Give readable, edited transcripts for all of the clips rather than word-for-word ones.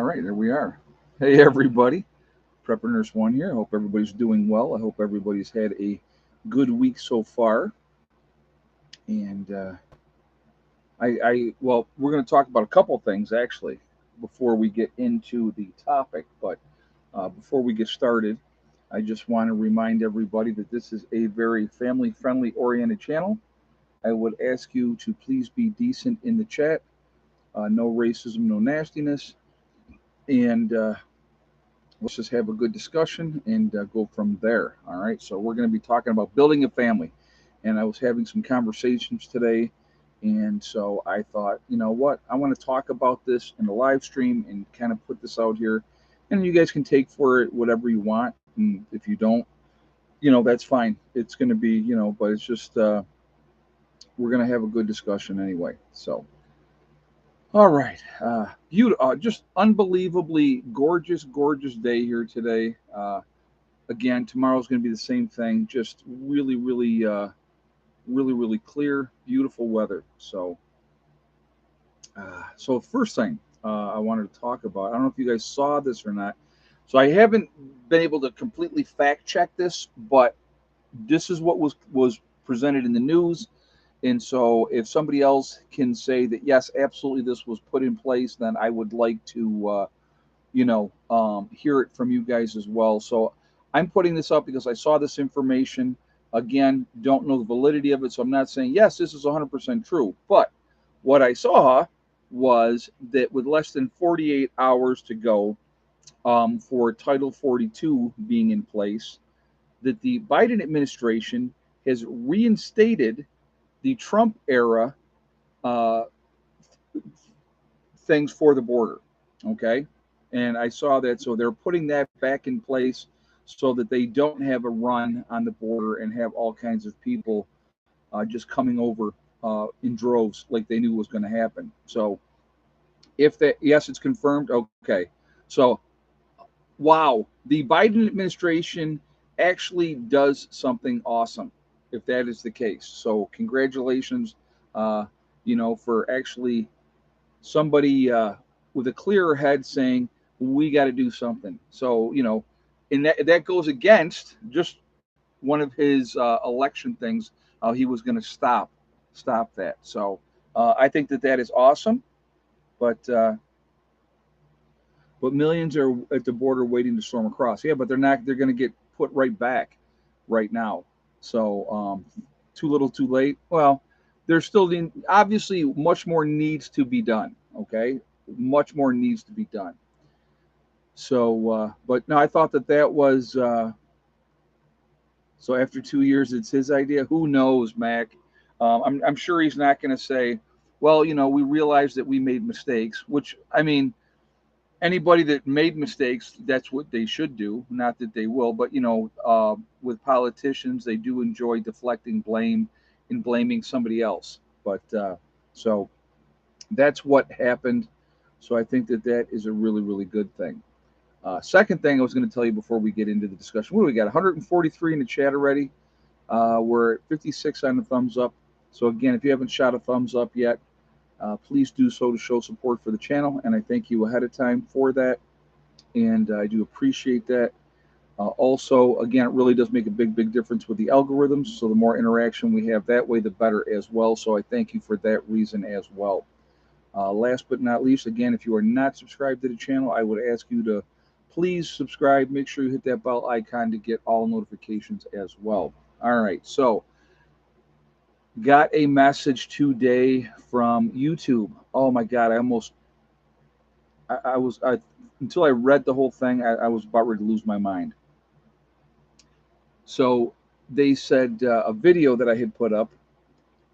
right, there we are. Hey, everybody. Prepper Nurse One here. I hope everybody's doing well. I hope everybody's had a good week so far. And well, we're going to talk about a couple things actually before we get into the topic. But before we get started, I just want to remind everybody that this is a very family friendly oriented channel. I would ask you to please be decent in the chat. No racism, no nastiness. And let's just have a good discussion and go from there. All right. So we're going to be talking about building a family, and I was having some conversations today, and so I thought, you know what, I want to talk about this in the live stream and kind of put this out here, and you guys can take for it whatever you want, and if you don't, that's fine. It's going to be, but it's just we're going to have a good discussion anyway. So. All right. Just unbelievably gorgeous, gorgeous day here today. Again, tomorrow's going to be the same thing. Just really, really, really, really clear, beautiful weather. So first thing I wanted to talk about. I don't know if you guys saw this or not. So I haven't been able to completely fact check this, but this is what was presented in the news. And so, if somebody else can say that yes, absolutely, this was put in place, then I would like to, hear it from you guys as well. So, I'm putting this up because I saw this information. Again, don't know the validity of it, so I'm not saying yes, this is 100% true. But what I saw was that with less than 48 hours to go for Title 42 being in place, that the Biden administration has reinstated the Trump era uh, things for the border. Okay. And I saw that. So they're putting that back in place so that they don't have a run on the border and have all kinds of people just coming over in droves like they knew was going to happen. So if that, yes, it's confirmed. Okay. So, wow. The Biden administration actually does something awesome if that is the case. So, congratulations, uh, for actually somebody with a clearer head saying we got to do something. So and that goes against just one of his election things. He was going to stop that. So I think that is awesome. But but millions are at the border waiting to storm across. Yeah, but they're not. They're going to get put right back right now. So too little, too late. Well, there's still obviously much more needs to be done. Okay, much more needs to be done. So, but no, I thought that was so. After 2 years, it's his idea. Who knows, Mac? I'm sure he's not going to say, "Well, we realized that we made mistakes." Which I mean, anybody that made mistakes, that's what they should do. Not that they will, but with politicians, they do enjoy deflecting blame and blaming somebody else. But so that's what happened. So I think that is a really, really good thing. Second thing I was going to tell you before we get into the discussion. What do we got? 143 in the chat already. We're at 56 on the thumbs up. So again, if you haven't shot a thumbs up yet, please do so to show support for the channel, and I thank you ahead of time for that, and I do appreciate that. Also, again, it really does make a big, big difference with the algorithms, so the more interaction we have that way, the better as well, so I thank you for that reason as well. Last but not least, again, if you are not subscribed to the channel, I would ask you to please subscribe. Make sure you hit that bell icon to get all notifications as well. All right, so got a message today from YouTube. Oh my God, I was until I read the whole thing, I was about ready to lose my mind. So they said a video that I had put up,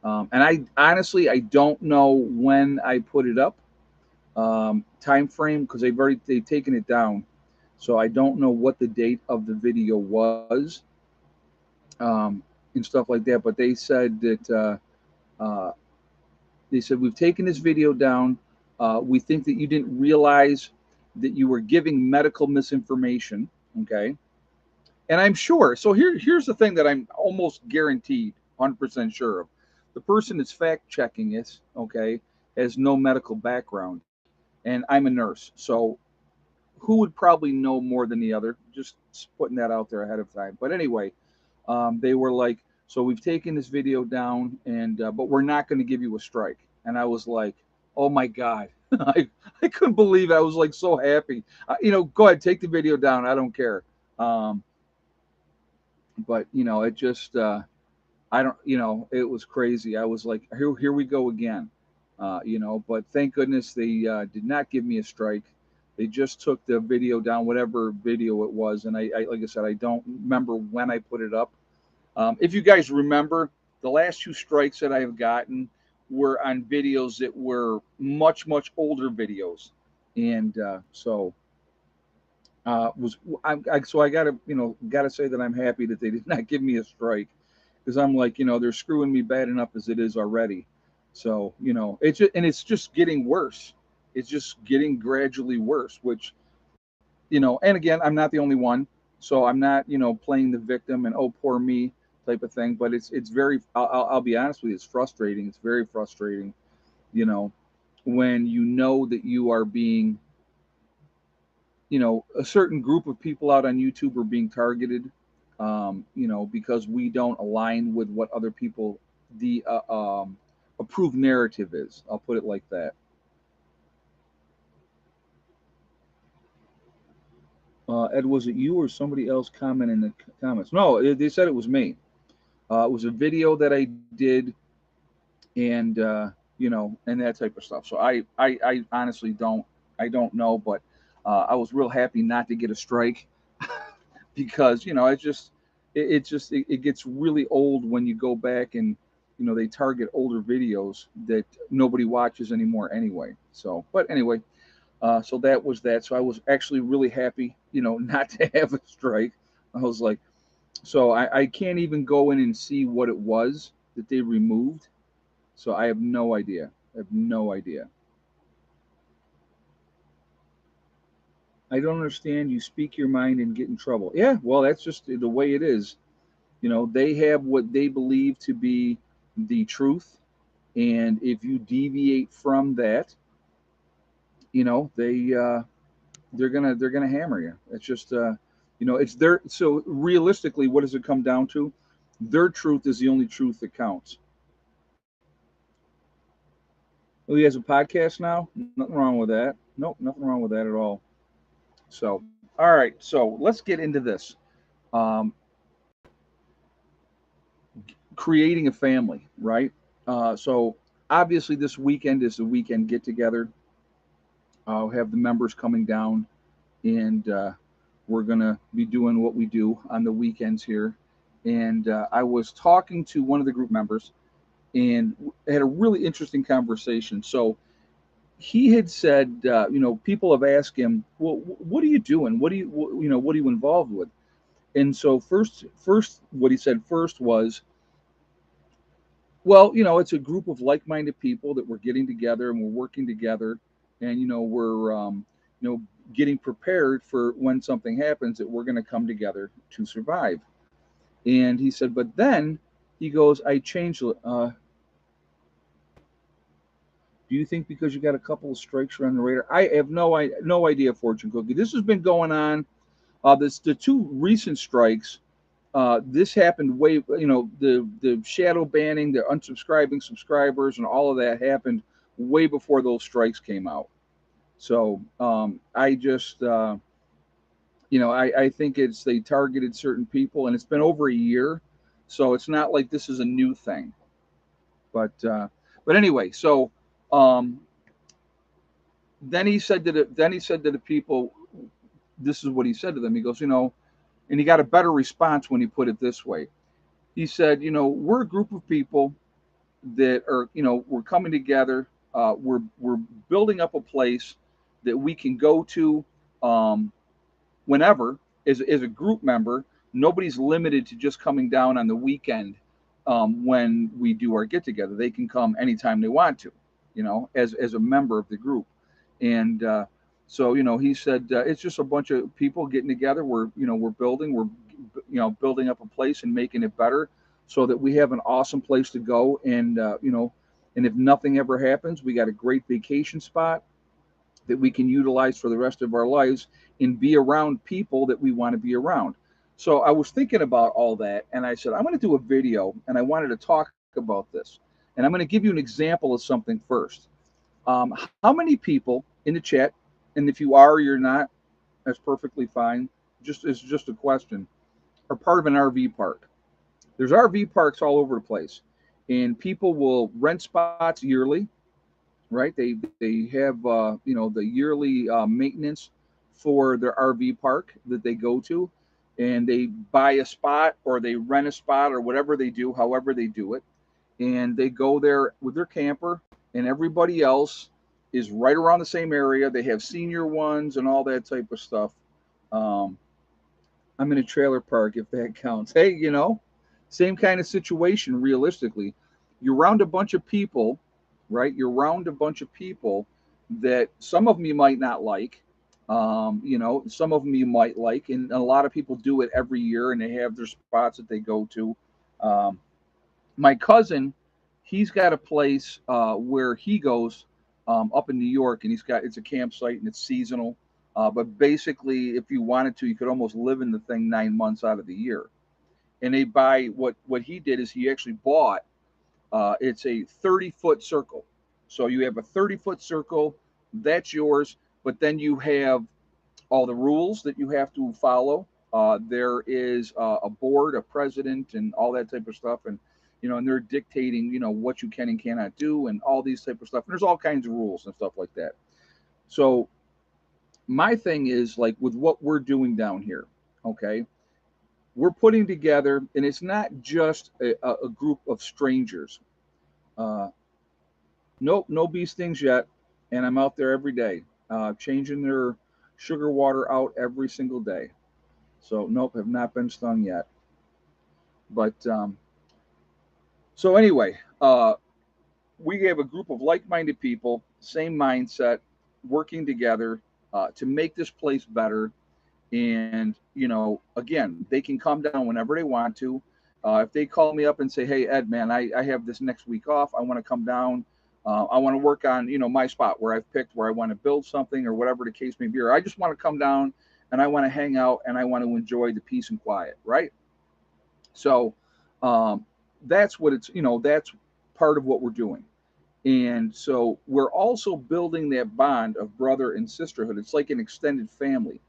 and I honestly I don't know when I put it up, time frame, because they've taken it down, so I don't know what the date of the video was, and stuff like that. But they said that we've taken this video down. We think that you didn't realize that you were giving medical misinformation. Okay. And I'm sure. So here's the thing that I'm almost guaranteed, 100% sure of. The person that's fact checking it, okay, has no medical background, and I'm a nurse. So who would probably know more than the other. Just putting that out there ahead of time. But anyway, they were like, so we've taken this video down, and but we're not going to give you a strike. And I was like, oh my god, I couldn't believe it. I was like so happy. Go ahead, take the video down. I don't care. Um, but it just I don't, it was crazy. I was like, here we go again. But thank goodness they did not give me a strike. They just took the video down, whatever video it was. And I like I said, I don't remember when I put it up. If you guys remember, the last two strikes that I have gotten were on videos that were much, much older videos. And so I gotta say that I'm happy that they did not give me a strike, because I'm like, they're screwing me bad enough as it is already. So it's just getting worse. It's just getting gradually worse, which and again, I'm not the only one, so I'm not playing the victim and oh poor me type of thing. But it's very, I'll be honest with you, it's frustrating. It's very frustrating, when that you are being, a certain group of people out on YouTube are being targeted, because we don't align with what other people, the approved narrative is. I'll put it like that. Ed, was it you or somebody else comment in the comments? No, they said it was me. It was a video that I did, and and that type of stuff. So I honestly don't know, but I was real happy not to get a strike because it gets really old when you go back and they target older videos that nobody watches anymore anyway. So, but anyway, so that was that. So I was actually really happy, not to have a strike. I was like, so I can't even go in and see what it was that they removed. So I have no idea. I have no idea. I don't understand. You speak your mind and get in trouble. Yeah, well, that's just the way it is. They have what they believe to be the truth, and if you deviate from that, they're gonna hammer you. It's just it's their. So realistically, what does it come down to? Their truth is the only truth that counts. Oh, he has a podcast now. Nothing wrong with that. Nope, nothing wrong with that at all. So, all right. So let's get into this. Um, Creating a family, right? So obviously, this weekend is the weekend get together. I'll have the members coming down, and we're gonna be doing what we do on the weekends here. And I was talking to one of the group members, and had a really interesting conversation. So he had said, people have asked him, well, what are you doing? What are you involved with? And so first, what he said first was, well, it's a group of like-minded people that we're getting together and we're working together, and we're getting prepared for when something happens that we're going to come together to survive. And he said, but then he goes, I changed. Do you think because you got a couple of strikes around the radar? I have no idea, Fortune Cookie. This has been going on. The two recent strikes. This happened way, the shadow banning, the unsubscribing subscribers, and all of that happened way before those strikes came out. So I just, I think they targeted certain people, and it's been over a year, so it's not like this is a new thing. But anyway, so um, then he said to the people, this is what he said to them. He goes, and he got a better response when he put it this way. He said, we're a group of people that are, we're coming together. We're building up a place that we can go to whenever as a group member. Nobody's limited to just coming down on the weekend when we do our get together. They can come anytime they want to, as a member of the group. And so he said it's just a bunch of people getting together. We're building up a place and making it better so that we have an awesome place to go. And and if nothing ever happens, we got a great vacation spot. that we can utilize for the rest of our lives and be around people that we want to be around. So I was thinking about all that, and I said, I'm going to do a video, and I wanted to talk about this. And I'm going to give you an example of something first. How many people in the chat, and if you are or you're not, that's perfectly fine. Just it's just a question. Are part of an RV park? There's RV parks all over the place, and people will rent spots yearly, right? They have the yearly maintenance for their RV park that they go to, and they buy a spot or they rent a spot or whatever they do, however they do it, and they go there with their camper, and everybody else is right around the same area. They have senior ones and all that type of stuff. Um, I'm in a trailer park if that counts. Hey, same kind of situation realistically. You're around a bunch of people, right? You're around a bunch of people that some of them you might not like. Some of them you might like, and a lot of people do it every year, and they have their spots that they go to. Um, my cousin, he's got a place where he goes up in New York, and it's a campsite and it's seasonal. But basically, if you wanted to, you could almost live in the thing 9 months out of the year. And they buy what he did is he actually bought. It's a 30-foot circle, so you have a 30-foot circle that's yours. But then you have all the rules that you have to follow. There is a board, a president, and all that type of stuff, and they're dictating, what you can and cannot do, and all these type of stuff. And there's all kinds of rules and stuff like that. So my thing is like with what we're doing down here, okay, we're putting together, and it's not just a group of strangers. Uh, nope, no bee stings yet, and I'm out there every day, changing their sugar water out every single day. So nope, have not been stung yet. But so anyway, we have a group of like-minded people, same mindset, working together to make this place better. And again, they can come down whenever they want to. If they call me up and say, hey Ed, man, I have this next week off, I want to come down, I want to work on my spot where I've picked, where I want to build something or whatever the case may be, or I just want to come down and I want to hang out and I want to enjoy the peace and quiet, right? So um, that's what that's part of what we're doing. And so we're also building that bond of brother and sisterhood. It's like an extended family.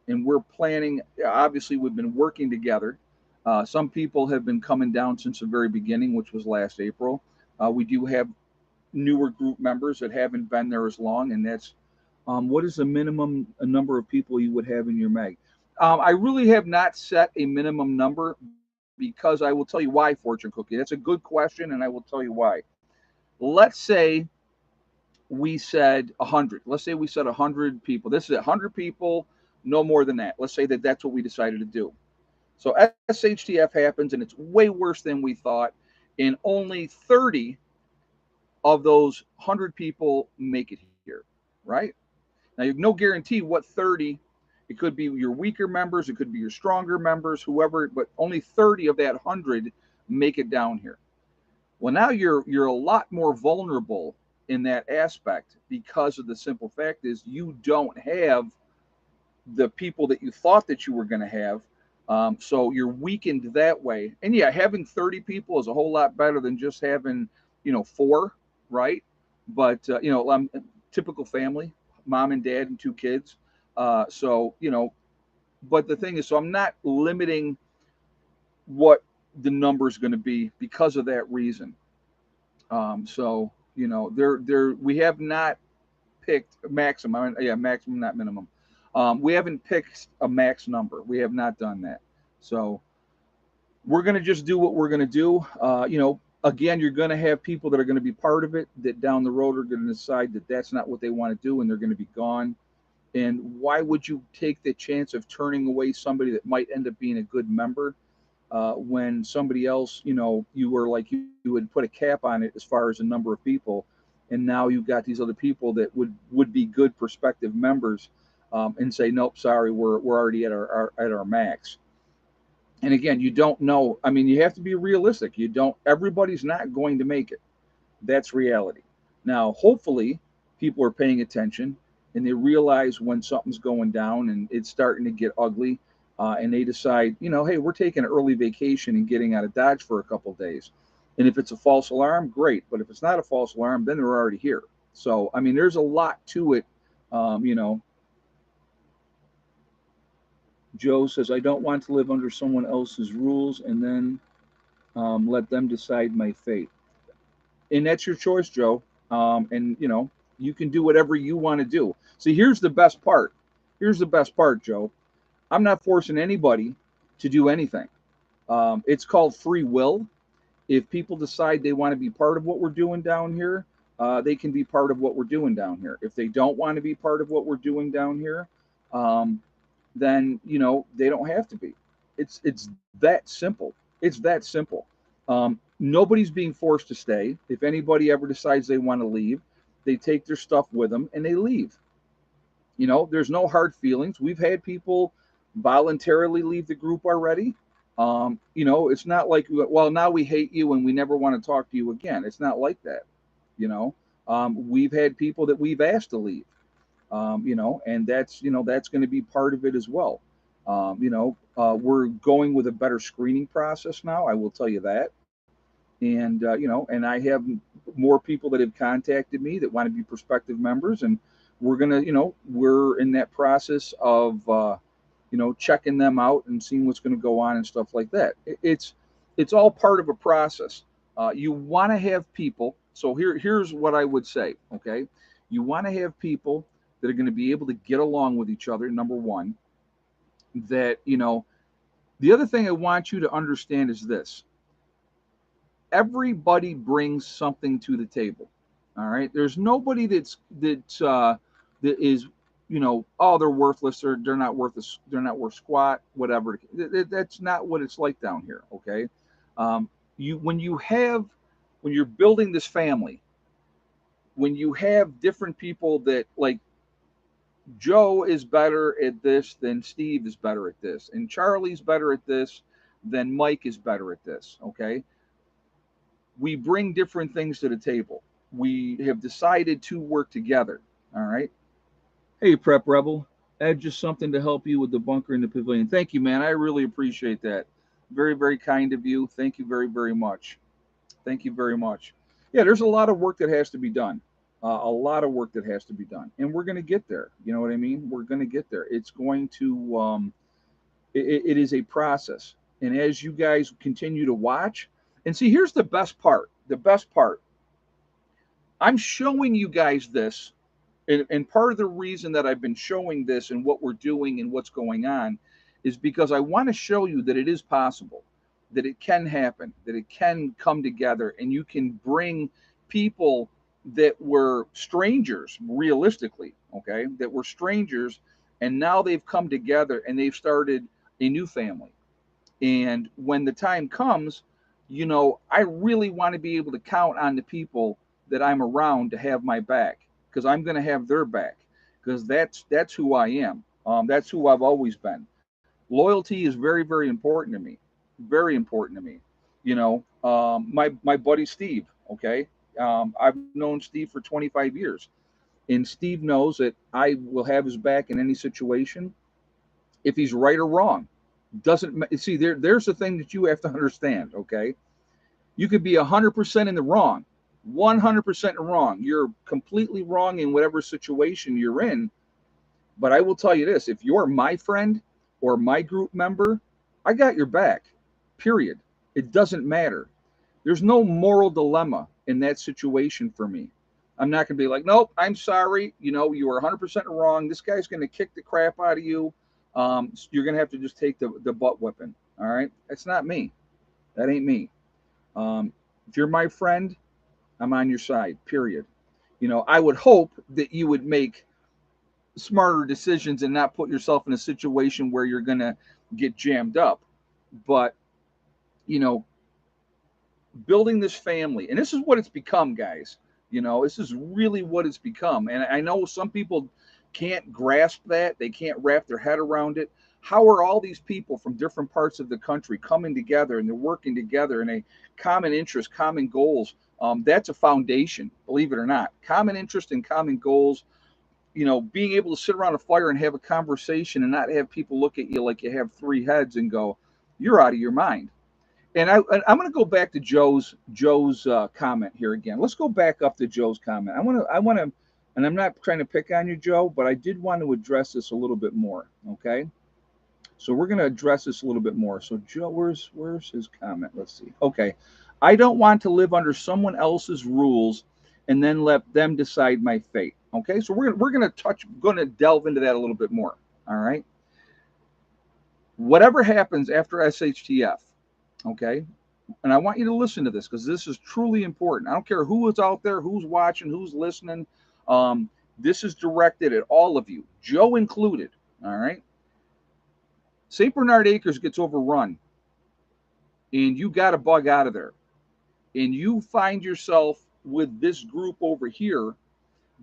And we're planning, obviously, we've been working together. Some people have been coming down since the very beginning, which was last April. We do have newer group members that haven't been there as long. And that's what is the minimum number of people you would have in your mag? I really have not set a minimum number because I will tell you why, Fortune Cookie. That's a good question, and I will tell you why. Let's say we said 100. Let's say we said 100 people. This is 100 people, no more than that. Let's say that that's what we decided to do. So SHTF happens, and it's way worse than we thought. And only 30 of those 100 people make it here, right? Now, you have no guarantee what 30. It could be your weaker members, it could be your stronger members, whoever, but only 30 of that 100 make it down here. Well, now you're a lot more vulnerable in that aspect because of the simple fact is you don't have the people that you thought that you were going to have. So you're weakened that way. And yeah, having 30 people is a whole lot better than just having, four, right? But, typical family, mom and dad and two kids. But the thing is, so I'm not limiting what the number is going to be because of that reason. There we have not picked maximum. Yeah, maximum, not minimum. We haven't picked a max number. We have not done that. So we're going to just do what we're going to do. Again, you're going to have people that are going to be part of it that down the road are going to decide that that's not what they want to do and they're going to be gone. And why would you take the chance of turning away somebody that might end up being a good member when somebody else, you were like you would put a cap on it as far as the number of people, and now you've got these other people that would be good prospective members, and say, nope, sorry, we're already at our max. And again, you don't know. I mean, you have to be realistic. Everybody's not going to make it. That's reality. Now, hopefully, people are paying attention and they realize when something's going down and it's starting to get ugly, and they decide, hey, we're taking an early vacation and getting out of Dodge for a couple of days. And if it's a false alarm, great. But if it's not a false alarm, then they're already here. So, I mean, there's a lot to it. You know, Joe says, I don't want to live under someone else's rules and then let them decide my fate. And that's your choice, Joe. And, you can do whatever you want to do. See, here's the best part. Here's the best part, Joe. I'm not forcing anybody to do anything. It's called free will. If people decide they want to be part of what we're doing down here, they can be part of what we're doing down here. If they don't want to be part of what we're doing down here, then they don't have to be. It's that simple. It's that simple. Nobody's being forced to stay. If anybody ever decides they want to leave, they take their stuff with them and they leave. There's no hard feelings. We've had people voluntarily leave the group already. It's not like, well, now we hate you and we never want to talk to you again. It's not like that. We've had people that we've asked to leave. And that's going to be part of it as well. We're going with a better screening process now. I will tell you that. And and I have more people that have contacted me that want to be prospective members, and we're in that process of checking them out and seeing what's going to go on and stuff like that. It's all part of a process. You want to have people. So here's what I would say. Okay, you want to have people that are going to be able to get along with each other. Number one. That the other thing I want you to understand is this. Everybody brings something to the table. All right. There's nobody that is, oh, they're worthless or they're not worthless. They're not worth squat, whatever. That's not what it's like down here. Okay. When you're building this family, when you have different people that like Joe is better at this than Steve is better at this, and Charlie's better at this than Mike is better at this. Okay. We bring different things to the table. We have decided to work together. All right. Hey, Prep Rebel, add just something to help you with the bunker in the pavilion. Thank you, man. I really appreciate that. Very, very kind of you. Thank you very, very much. Thank you very much. Yeah, there's a lot of work that has to be done. A lot of work that has to be done. And we're going to get there. You know what I mean? We're going to get there. It's going to, it is a process. And as you guys continue to watch, and see, here's the best part. The best part. I'm showing you guys this, and part of the reason that I've been showing this and what we're doing and what's going on is because I want to show you that it is possible, that it can happen, that it can come together, and you can bring people that were strangers, realistically, okay, that were strangers, and now they've come together and they've started a new family. And when the time comes, I really want to be able to count on the people that I'm around to have my back, because I'm going to have their back, because that's who I am. That's who I've always been. Loyalty is very, very important to me. Very important to me. My buddy Steve. Okay, I've known Steve for 25 years, and Steve knows that I will have his back in any situation, if he's right or wrong. Doesn't see there's the thing that you have to understand. Okay, you could be 100% in the wrong, 100% wrong. You're completely wrong in whatever situation you're in. But I will tell you this: if you're my friend or my group member, I got your back. Period. It doesn't matter. There's no moral dilemma in that situation for me. I'm not going to be like, nope, I'm sorry. You were 100% wrong. This guy's going to kick the crap out of you. You're going to have to just take the butt whipping. All right. That's not me. That ain't me. If you're my friend, I'm on your side, period. I would hope that you would make smarter decisions and not put yourself in a situation where you're going to get jammed up. But, building this family, and this is what it's become, guys. This is really what it's become. And I know some people can't grasp that. They can't wrap their head around it. How are all these people from different parts of the country coming together, and they're working together in a common interest, common goals? That's a foundation, believe it or not. Common interest and common goals being able to sit around a fire and have a conversation and not have people look at you like you have three heads and go, you're out of your mind. And I'm going to go back to Joe's comment here again. Let's go back up to Joe's comment. I want to, and I'm not trying to pick on you, Joe, but I did want to address this a little bit more. Okay, so we're going to address this a little bit more. So Joe, where's his comment? Let's see. Okay, I don't want to live under someone else's rules and then let them decide my fate. Okay, so we're going to delve into that a little bit more. All right. Whatever happens after SHTF, okay, and I want you to listen to this because this is truly important. I don't care who is out there, who's watching, who's listening. This is directed at all of you, Joe included. All right. St. Bernard Acres gets overrun and you got to bug out of there. And you find yourself with this group over here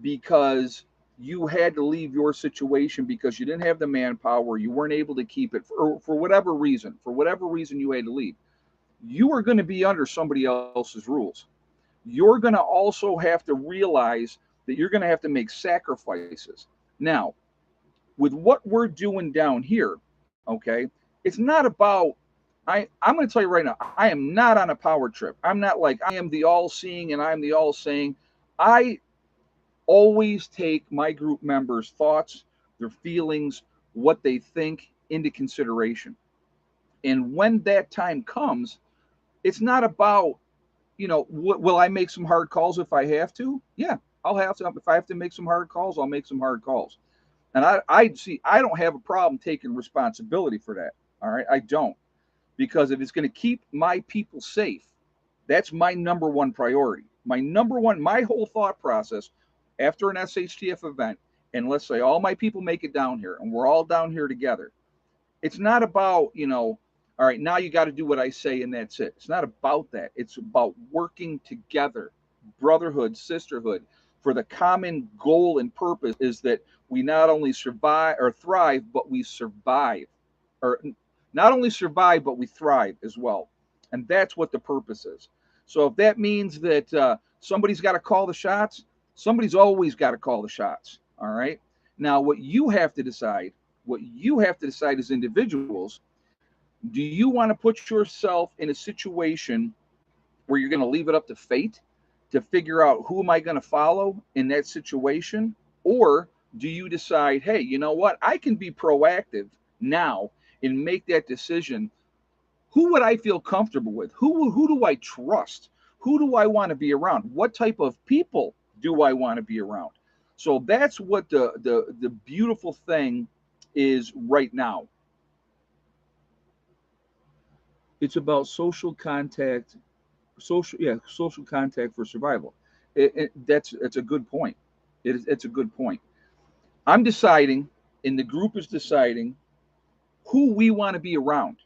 because you had to leave your situation because you didn't have the manpower, you weren't able to keep it for whatever reason. For whatever reason you had to leave. You are going to be under somebody else's rules. You're going to also have to realize that you're going to have to make sacrifices. Now, with what we're doing down here, okay, it's not about, I'm going to tell you right now, I am not on a power trip. I'm not like I am the all-seeing and I'm the all-saying. I always take my group members' thoughts, their feelings, what they think into consideration. And when that time comes, it's not about, will I make some hard calls if I have to? Yeah, I'll have to. If I have to make some hard calls, I'll make some hard calls. And I don't have a problem taking responsibility for that. All right. I don't. Because if it's going to keep my people safe, that's my number one priority. My whole thought process after an SHTF event, and let's say all my people make it down here and we're all down here together. It's not about, all right, now you got to do what I say and that's it. It's not about that. It's about working together, brotherhood, sisterhood, for the common goal and purpose is that we not only survive or thrive, but we survive. Or not only survive, but we thrive as well. And that's what the purpose is. So if that means that somebody's got to call the shots, somebody's always got to call the shots. All right. Now, what you have to decide as individuals, do you want to put yourself in a situation where you're going to leave it up to fate to figure out who am I going to follow in that situation? Or do you decide, hey, you know what? I can be proactive now and make that decision. Who would I feel comfortable with? Who do I trust? Who do I want to be around? What type of people do I want to be around? So that's what the beautiful thing is right now. It's about social contact, social contact for survival. That's a good point. It's a good point. I'm deciding, and the group is deciding who we want to be around,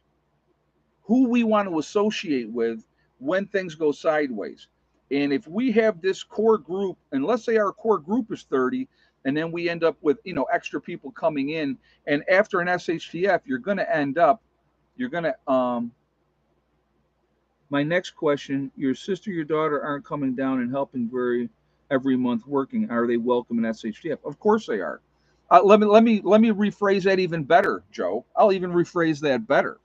who we want to associate with when things go sideways. And if we have this core group, and let's say our core group is 30, and then we end up with extra people coming in, and after an SHTF, you're going to end up, my next question, your sister, your daughter aren't coming down and helping every month working. Are they welcome in SHTF? Of course they are. Let me rephrase that even better, Joe. I'll even rephrase that better.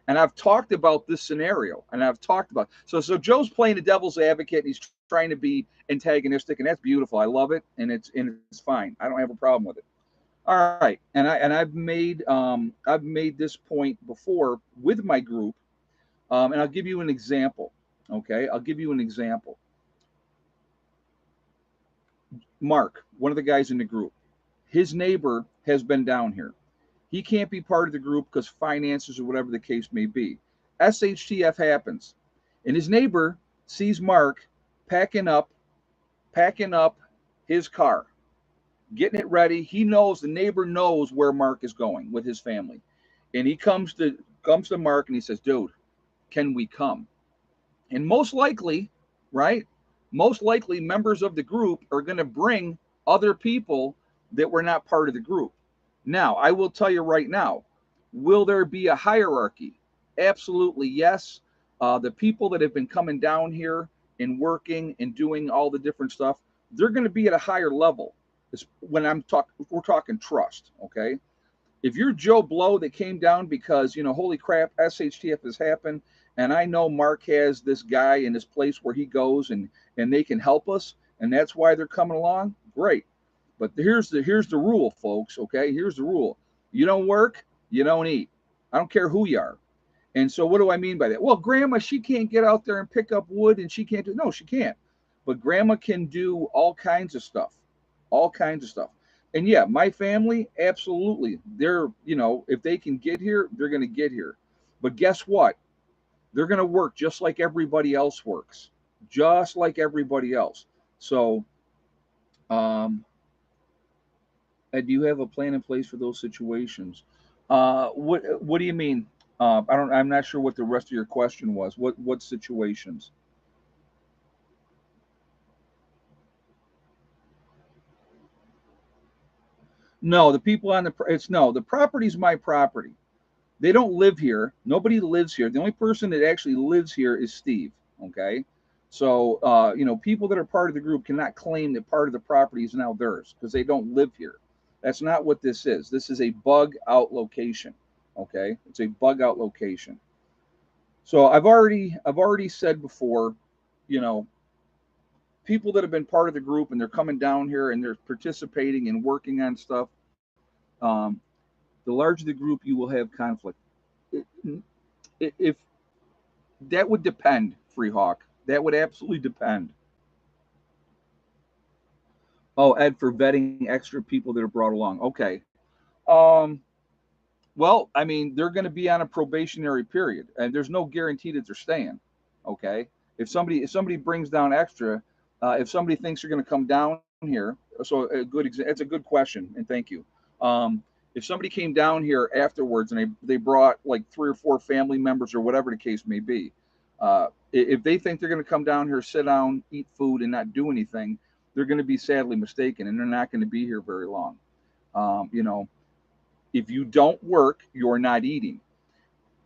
And I've talked about this scenario, and I've talked about so Joe's playing the devil's advocate. And he's trying to be antagonistic, and that's beautiful. I love it, and it's fine. I don't have a problem with it. All right, and I've made this point before with my group, and I'll give you an example. Okay, I'll give you an example. Mark, one of the guys in the group, his neighbor has been down here. He can't be part of the group because finances or whatever the case may be. SHTF happens, and his neighbor sees Mark packing up his car, getting it ready. The neighbor knows where Mark is going with his family, and he comes to Mark and he says, "Dude, can we come?" And most likely, right? Most likely, members of the group are going to bring other people that were not part of the group. Now, I will tell you right now, will there be a hierarchy? Absolutely, yes. The people that have been coming down here and working and doing all the different stuff, they're going to be at a higher level. When we're talking trust, okay? If you're Joe Blow that came down because, holy crap, SHTF has happened, and I know Mark has this guy in this place where he goes and they can help us, and that's why they're coming along, great. But here's the rule, folks, okay? Here's the rule. You don't work, you don't eat. I don't care who you are. And so what do I mean by that? Well, grandma, she can't get out there and pick up wood and she can't do, no, she can't. But grandma can do all kinds of stuff. All kinds of stuff. And yeah, my family, absolutely. They're, if they can get here, they're going to get here. But guess what? They're going to work just like everybody else works. Just like everybody else. So, um, do you have a plan in place for those situations? What do you mean? I'm not sure what the rest of your question was. What situations? No, the people on the it's no, the property's my property. They don't live here. Nobody lives here. The only person that actually lives here is Steve. Okay. So, people that are part of the group cannot claim that part of the property is now theirs because they don't live here. That's not what this is. This is a bug out location. Okay. It's a bug out location. So I've already said before, you know, people that have been part of the group and they're coming down here and they're participating and working on stuff. Um, the larger the group, you will have conflict. If that would depend, Free Hawk. That would absolutely depend. Oh, Ed, for vetting extra people that are brought along. Okay. Um, well, I mean, they're going to be on a probationary period, and there's no guarantee that they're staying. Okay. If somebody brings down extra, if somebody thinks they're going to come down here, so it's a good question, and thank you. If somebody came down here afterwards and they brought like 3 or 4 family members or whatever the case may be, if they think they're going to come down here, sit down, eat food, and not do anything, they're going to be sadly mistaken, and they're not going to be here very long. Um, you know, if you don't work, you're not eating.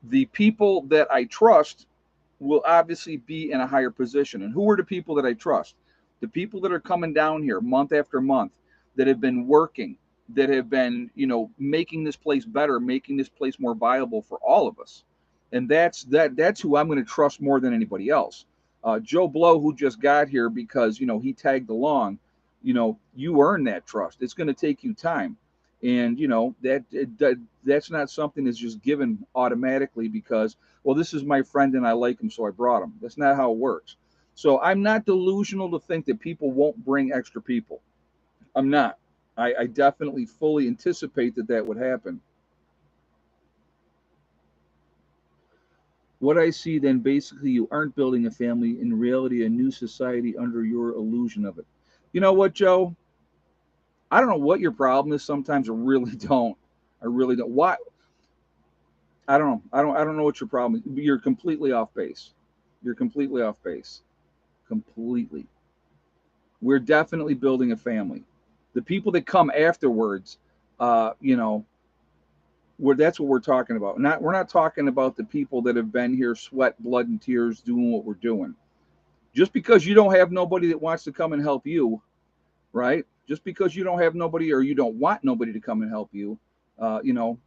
The people that I trust will obviously be in a higher position. And who are the people that I trust? The people that are coming down here month after month, that have been working, that have been, making this place better, making this place more viable for all of us. And that's who I'm going to trust more than anybody else. Joe Blow, who just got here because he tagged along, you earn that trust. It's going to take you time, and that's not something that's just given automatically because, well, this is my friend and I like him, so I brought him. That's not how it works. So I'm not delusional to think that people won't bring extra people. I'm not. I definitely fully anticipate that would happen. What I see then, basically, you aren't building a family. In reality, a new society under your illusion of it. You know what, Joe? I don't know what your problem is. Sometimes I really don't. I really don't. Why? I don't know. I don't know what your problem is. You're completely off base. You're completely off base. Completely. We're definitely building a family. The people that come afterwards, uh, you know, that's what we're talking about. We're not talking about the people that have been here, sweat, blood, and tears, doing what we're doing. Just because you don't have nobody that wants to come and help you, right? Just because you don't have nobody or you don't want nobody to come and help you, uh, you know,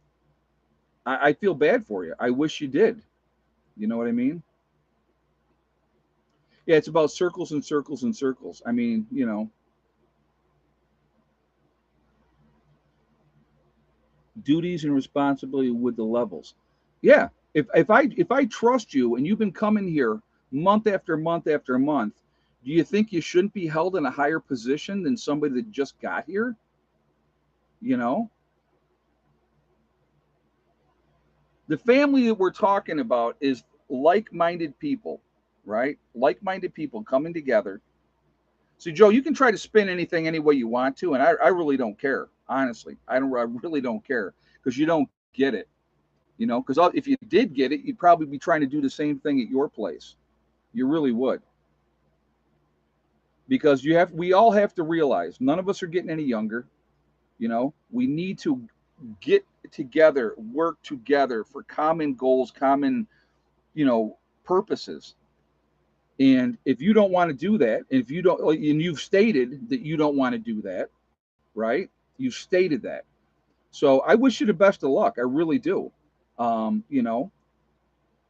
I feel bad for you. I wish you did. You know what I mean? Yeah, it's about circles and circles and circles. I mean, duties and responsibility with the levels. Yeah, if I trust you and you've been coming here month after month after month, do you think you shouldn't be held in a higher position than somebody that just got here? You know, the family that we're talking about is like-minded people, right? Like-minded people coming together. So, Joe, you can try to spin anything any way you want to, and I really don't care. Honestly, I really don't care because you don't get it. Because if you did get it, you'd probably be trying to do the same thing at your place. You really would, because we all have to realize none of us are getting any younger. We need to get together, work together for common goals, common, purposes. And if you don't want to do that, and if you don't, and you've stated that you don't want to do that, right? You stated that. So I wish you the best of luck. I really do. You know,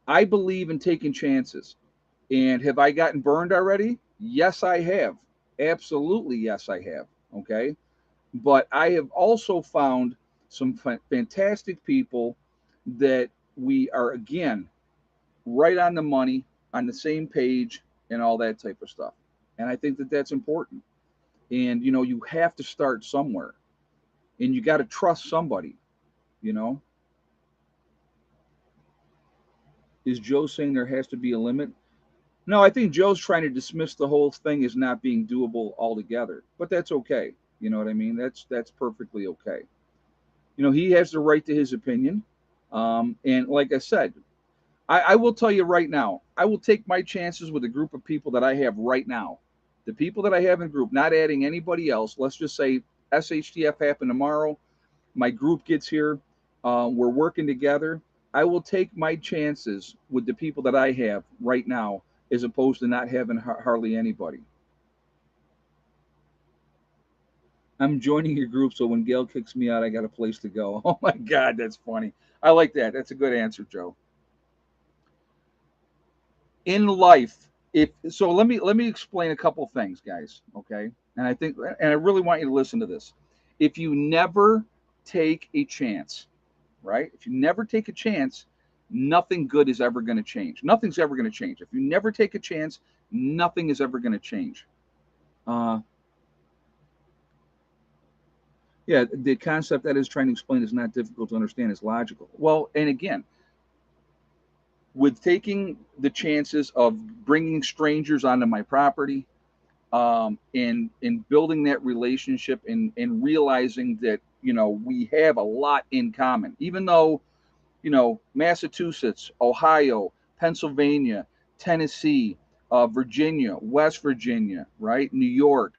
I believe in taking chances. And have I gotten burned already? Yes, I have. Absolutely, yes, I have. Okay. But I have also found some fantastic people that we are, again, right on the money, on the same page, and all that type of stuff. And I think that that's important. And, you know, you have to start somewhere and you got to trust somebody, you know. Is Joe saying there has to be a limit? No, I think Joe's trying to dismiss the whole thing as not being doable altogether, but that's okay. You know what I mean? That's perfectly okay. You know, he has the right to his opinion, and like I said, I will tell you right now, I will take my chances with a group of people that I have right now. The people that I have in group, not adding anybody else. Let's just say SHTF happen tomorrow. My group gets here. We're working together. I will take my chances with the people that I have right now, as opposed to not having hardly anybody. I'm joining your group, so when Gail kicks me out, I got a place to go. Oh my God, that's funny. I like that. That's a good answer, Joe. In life, if so, let me explain a couple things, guys. Okay, and I think, and I really want you to listen to this. If you never take a chance, right? If you never take a chance, nothing good is ever going to change. Nothing's ever going to change. If you never take a chance, nothing is ever going to change. Uh, yeah, the concept that is trying to explain is not difficult to understand. It's logical. Well, and again, with taking the chances of bringing strangers onto my property, and building that relationship, and realizing that, you know, we have a lot in common, even though, you know, Massachusetts, Ohio, Pennsylvania, Tennessee, Virginia, West Virginia, right? New York,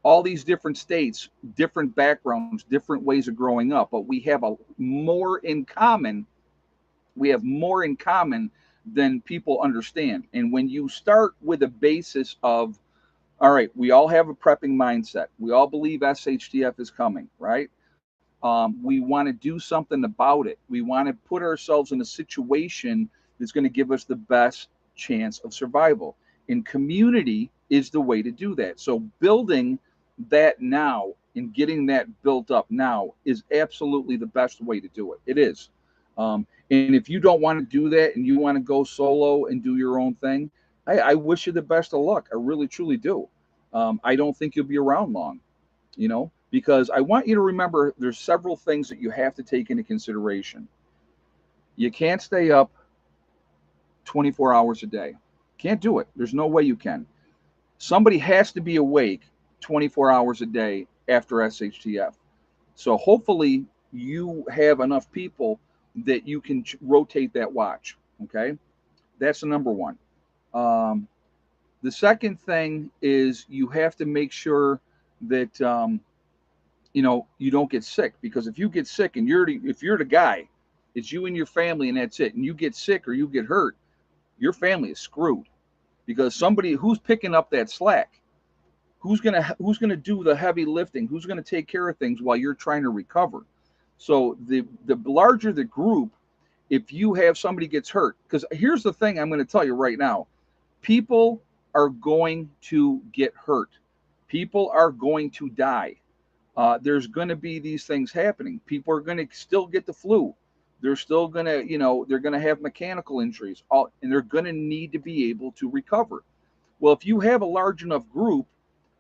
all these different states, different backgrounds, different ways of growing up, but we have a more in common. We have more in common than people understand. And when you start with a basis of, all right, we all have a prepping mindset. We all believe SHTF is coming, right? We want to do something about it. We want to put ourselves in a situation that's going to give us the best chance of survival. And community is the way to do that. So building that now and getting that built up now is absolutely the best way to do it. It is. And if you don't want to do that and you want to go solo and do your own thing, I wish you the best of luck. I really, truly do. I don't think you'll be around long, you know, because I want you to remember there's several things that you have to take into consideration. You can't stay up 24 hours a day. Can't do it. There's no way you can. Somebody has to be awake 24 hours a day after SHTF. So hopefully you have enough people that you can rotate that watch. Okay. That's the number one. Um, the second thing is you have to make sure that, you know, you don't get sick, because if you get sick and if you're the guy, it's you and your family and that's it, and you get sick or you get hurt, your family is screwed, because somebody who's picking up that slack, who's gonna do the heavy lifting, who's gonna take care of things while you're trying to recover. So the larger the group, if you have somebody gets hurt, because here's the thing I'm going to tell you right now, people are going to get hurt, people are going to die. There's going to be these things happening. People are going to still get the flu. They're still going to, you know, they're going to have mechanical injuries, and they're going to need to be able to recover. Well, if you have a large enough group,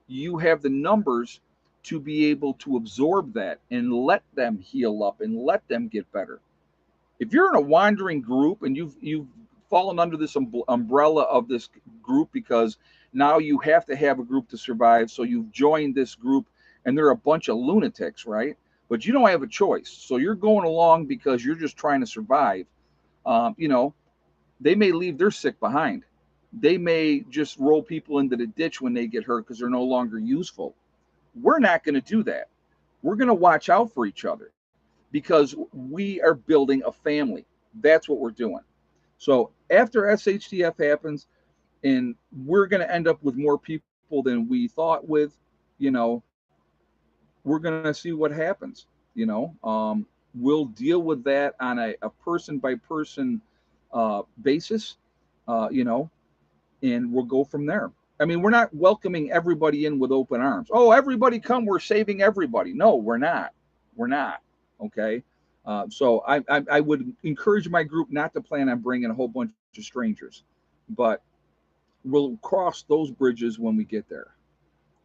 you have the numbers to be able to absorb that and let them heal up and let them get better. If you're in a wandering group and you've fallen under this umbrella of this group because now you have to have a group to survive, so you've joined this group and they're a bunch of lunatics, right? But you don't have a choice, so you're going along because you're just trying to survive. You know, they may leave their sick behind. They may just roll people into the ditch when they get hurt because they're no longer useful. We're not going to do that. We're going to watch out for each other because we are building a family. That's what we're doing. So after SHTF happens, and we're going to end up with more people than we thought with, you know, we're going to see what happens. You know, we'll deal with that on a person by person basis. You know, and we'll go from there. I mean, we're not welcoming everybody in with open arms. Oh, everybody come, we're saving everybody. No, we're not. We're not. Okay. So I would encourage my group not to plan on bringing a whole bunch of strangers, but we'll cross those bridges when we get there.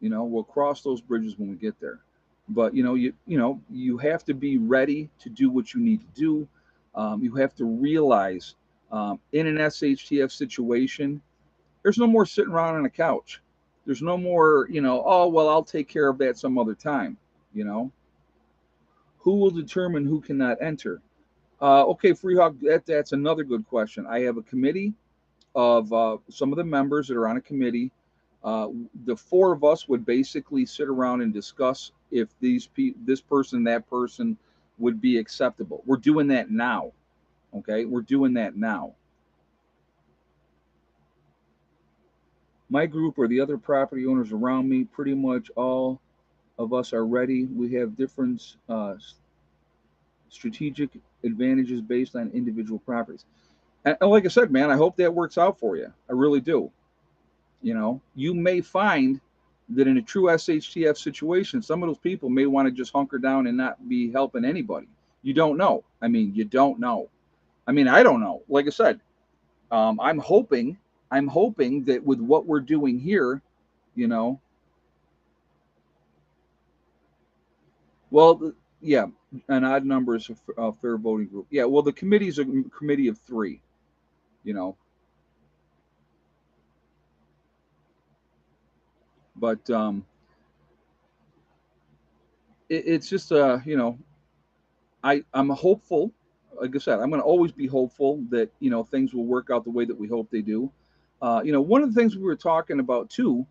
You know, we'll cross those bridges when we get there. But you have to be ready to do what you need to do. You have to realize in an SHTF situation, there's no more sitting around on a couch. There's no more, oh, well, I'll take care of that some other time. You know, who will determine who cannot enter? Okay, Freehawk, that's another good question. I have a committee of some of the members that are on a committee. The four of us would basically sit around and discuss if this person, that person would be acceptable. We're doing that now. Okay, we're doing that now. My group or the other property owners around me, pretty much all of us are ready. We have different strategic advantages based on individual properties. And like I said, man, I hope that works out for you. I really do. You may find that in a true SHTF situation, some of those people may want to just hunker down and not be helping anybody. You don't know. I mean, you don't know. I mean, I don't know. Like I said, I'm hoping that with what we're doing here, you know, well, yeah, an odd number is a fair voting group. Yeah, well, the committee is a committee of three. You know, but it's just I'm hopeful. Like I said, I'm going to always be hopeful that things will work out the way that we hope they do. One of the things we were talking about too,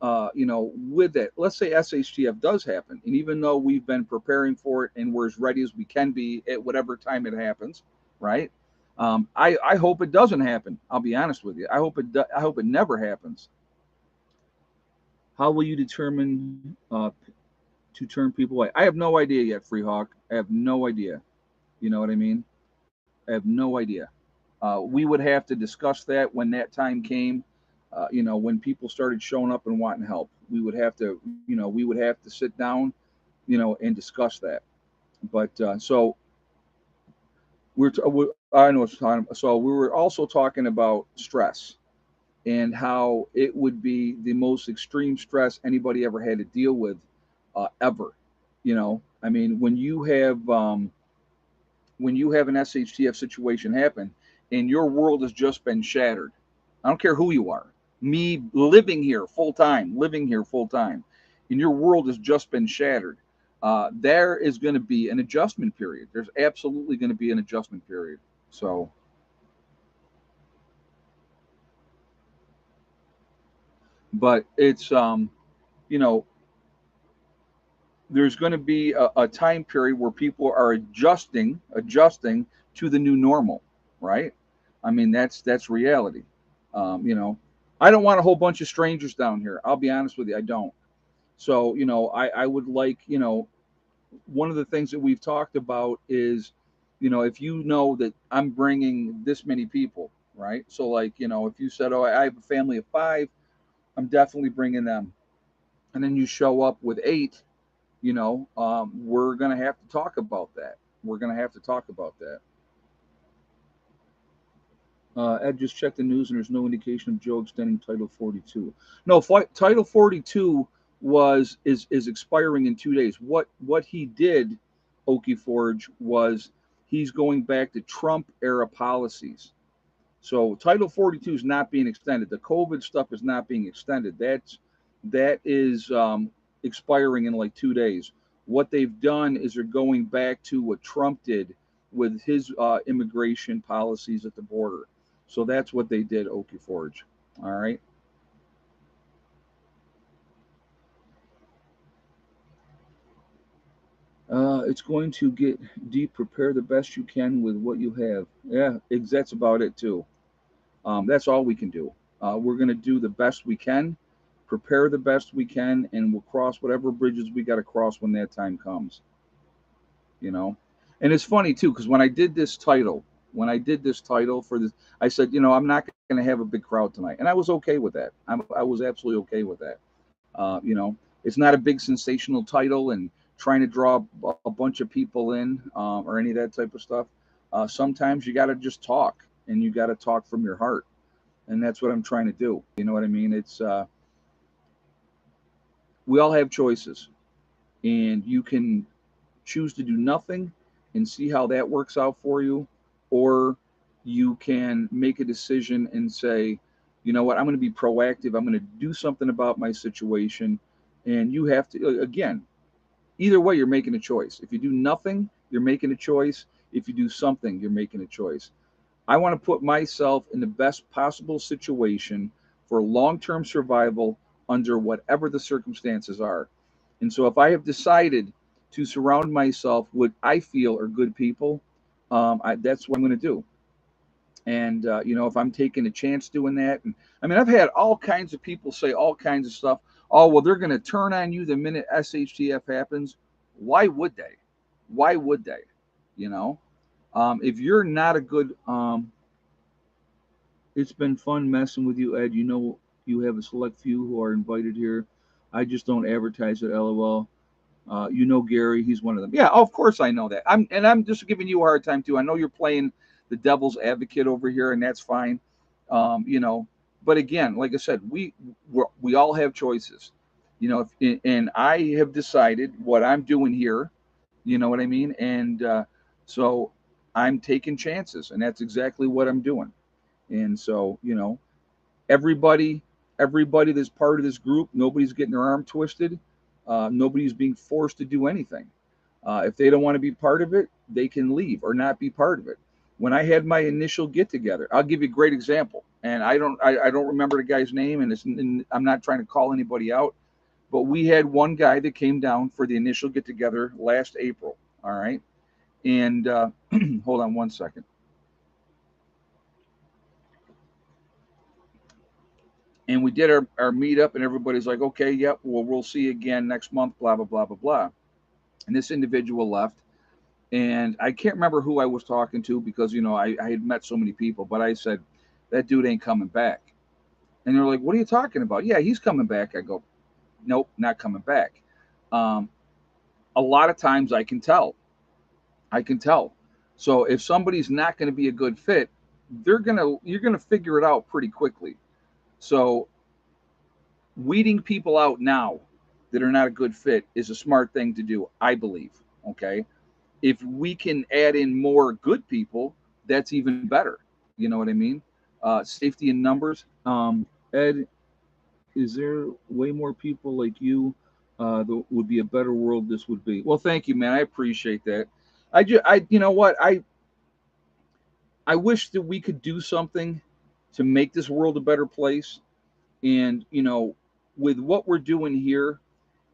with that, let's say SHTF does happen, and even though we've been preparing for it and we're as ready as we can be at whatever time it happens, right? I hope it doesn't happen. I'll be honest with you. I hope it never happens. How will you determine to turn people away? I have no idea yet, Freehawk. I have no idea. You know what I mean? I have no idea. We would have to discuss that when that time came. When people started showing up and wanting help, we would have to sit down, and discuss that. But I know it's time. So we were also talking about stress and how it would be the most extreme stress anybody ever had to deal with, ever. I mean, when you have an SHTF situation happen and your world has just been shattered, I don't care who you are. Me living here full time, and your world has just been shattered. There is going to be an adjustment period. There's absolutely going to be an adjustment period. So, but it's you know, there's going to be a time period where people are adjusting to the new normal, right? I mean, that's reality. You know, I don't want a whole bunch of strangers down here. I'll be honest with you, I don't. So, I would like, one of the things that we've talked about is, if you know that I'm bringing this many people, right? So, like, if you said, oh, I have a family of five, I'm definitely bringing them. And then you show up with eight, we're going to have to talk about that. We're going to have to talk about that. Ed just checked the news, and there's no indication of Joe extending Title 42. No, Title 42 is expiring in 2 days. What he did, Okie Forge, was he's going back to Trump era policies. So Title 42 is not being extended. The COVID stuff is not being extended. That is expiring in like 2 days. What they've done is they're going back to what Trump did with his immigration policies at the border. So that's what they did, Okie Forge. All right. It's going to get deep. Prepare the best you can with what you have. Yeah, that's about it too. That's all we can do. We're going to do the best we can. prepare the best we can, and we'll cross whatever bridges we got to cross when that time comes. You know, and it's funny too because when I did this title for this, I said, I'm not going to have a big crowd tonight, and I was okay with that. I was absolutely okay with that. It's not a big sensational title and trying to draw a bunch of people in or any of that type of stuff. Sometimes you got to just talk, and you got to talk from your heart, and that's what I'm trying to do. You know what I mean? It's we all have choices, and you can choose to do nothing and see how that works out for you, or you can make a decision and say, you know what, I'm going to be proactive. I'm going to do something about my situation. And you have to, again, either way, you're making a choice. If you do nothing, you're making a choice. If you do something, you're making a choice. I want to put myself in the best possible situation for long-term survival under whatever the circumstances are. And so if I have decided to surround myself with I feel are good people, that's what I'm going to do. And if I'm taking a chance doing that, and I mean, I've had all kinds of people say all kinds of stuff. Oh, well, they're going to turn on you the minute SHTF happens. Why would they? Why would they? You know, if you're not a good, it's been fun messing with you, Ed. You have a select few who are invited here. I just don't advertise it. LOL. Gary, he's one of them. Yeah, of course I know that. I'm just giving you a hard time too. I know you're playing the devil's advocate over here, and that's fine. But again, like I said, we all have choices. And I have decided what I'm doing here. You know what I mean? And so I'm taking chances, and that's exactly what I'm doing. And so everybody everybody that's part of this group, nobody's getting their arm twisted. Nobody's being forced to do anything. If they don't want to be part of it, they can leave or not be part of it. When I had my initial get together, I'll give you a great example. And I don't remember the guy's name, and I'm not trying to call anybody out, but we had one guy that came down for the initial get together last April. All right, and hold on one second. And we did our meetup, and everybody's like, okay, yep, well, we'll see you again next month, blah, blah, blah, blah, blah. And this individual left. And I can't remember who I was talking to because, I had met so many people, but I said, that dude ain't coming back. And they're like, what are you talking about? Yeah, he's coming back. I go, nope, not coming back. Um, a lot of times I can tell. I can tell. So if somebody's not going to be a good fit, you're going to figure it out pretty quickly. So weeding people out now that are not a good fit is a smart thing to do, I believe. Okay. If we can add in more good people, that's even better. You know what I mean? Safety in numbers. Ed, is there way more people like you? That would be a better world. This would be. Well, thank you, man. I appreciate that. You know what? I wish that we could do something to make this world a better place. And with what we're doing here,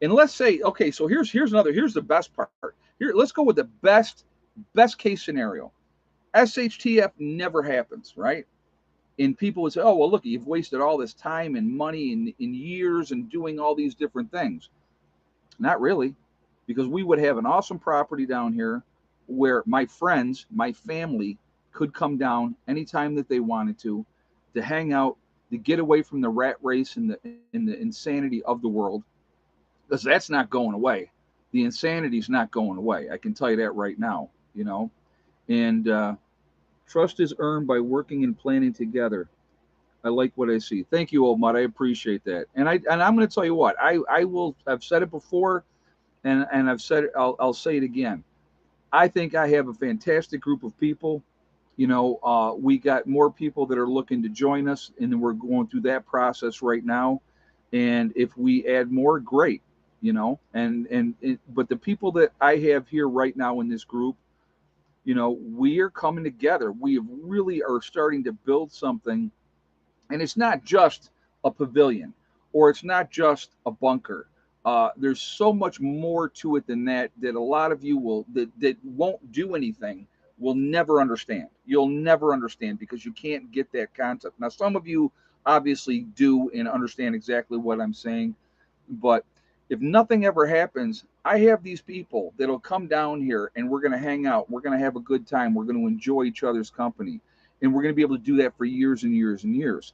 and let's say, okay, so here's the best part. Here, let's go with the best case scenario. SHTF never happens, right? And people would say, oh, well, look, you've wasted all this time and money and in years and doing all these different things. Not really, because we would have an awesome property down here where my friends, my family could come down anytime that they wanted to hang out, to get away from the rat race and the insanity of the world, because that's not going away. The insanity is not going away. I can tell you that right now. And trust is earned by working and planning together. I like what I see. Thank you, old mud. I appreciate that. And I'm going to tell you what I've said it before, and I've said it. I'll say it again. I think I have a fantastic group of people. We got more people that are looking to join us, and we're going through that process right now. And if we add more, great. But the people that I have here right now in this group, we are coming together. We really are starting to build something, and it's not just a pavilion, or it's not just a bunker. There's so much more to it than that a lot of you that won't do anything will never understand. You'll never understand because you can't get that concept. Now, some of you obviously do and understand exactly what I'm saying. But if nothing ever happens, I have these people that'll come down here and we're going to hang out. We're going to have a good time. We're going to enjoy each other's company. And we're going to be able to do that for years and years and years.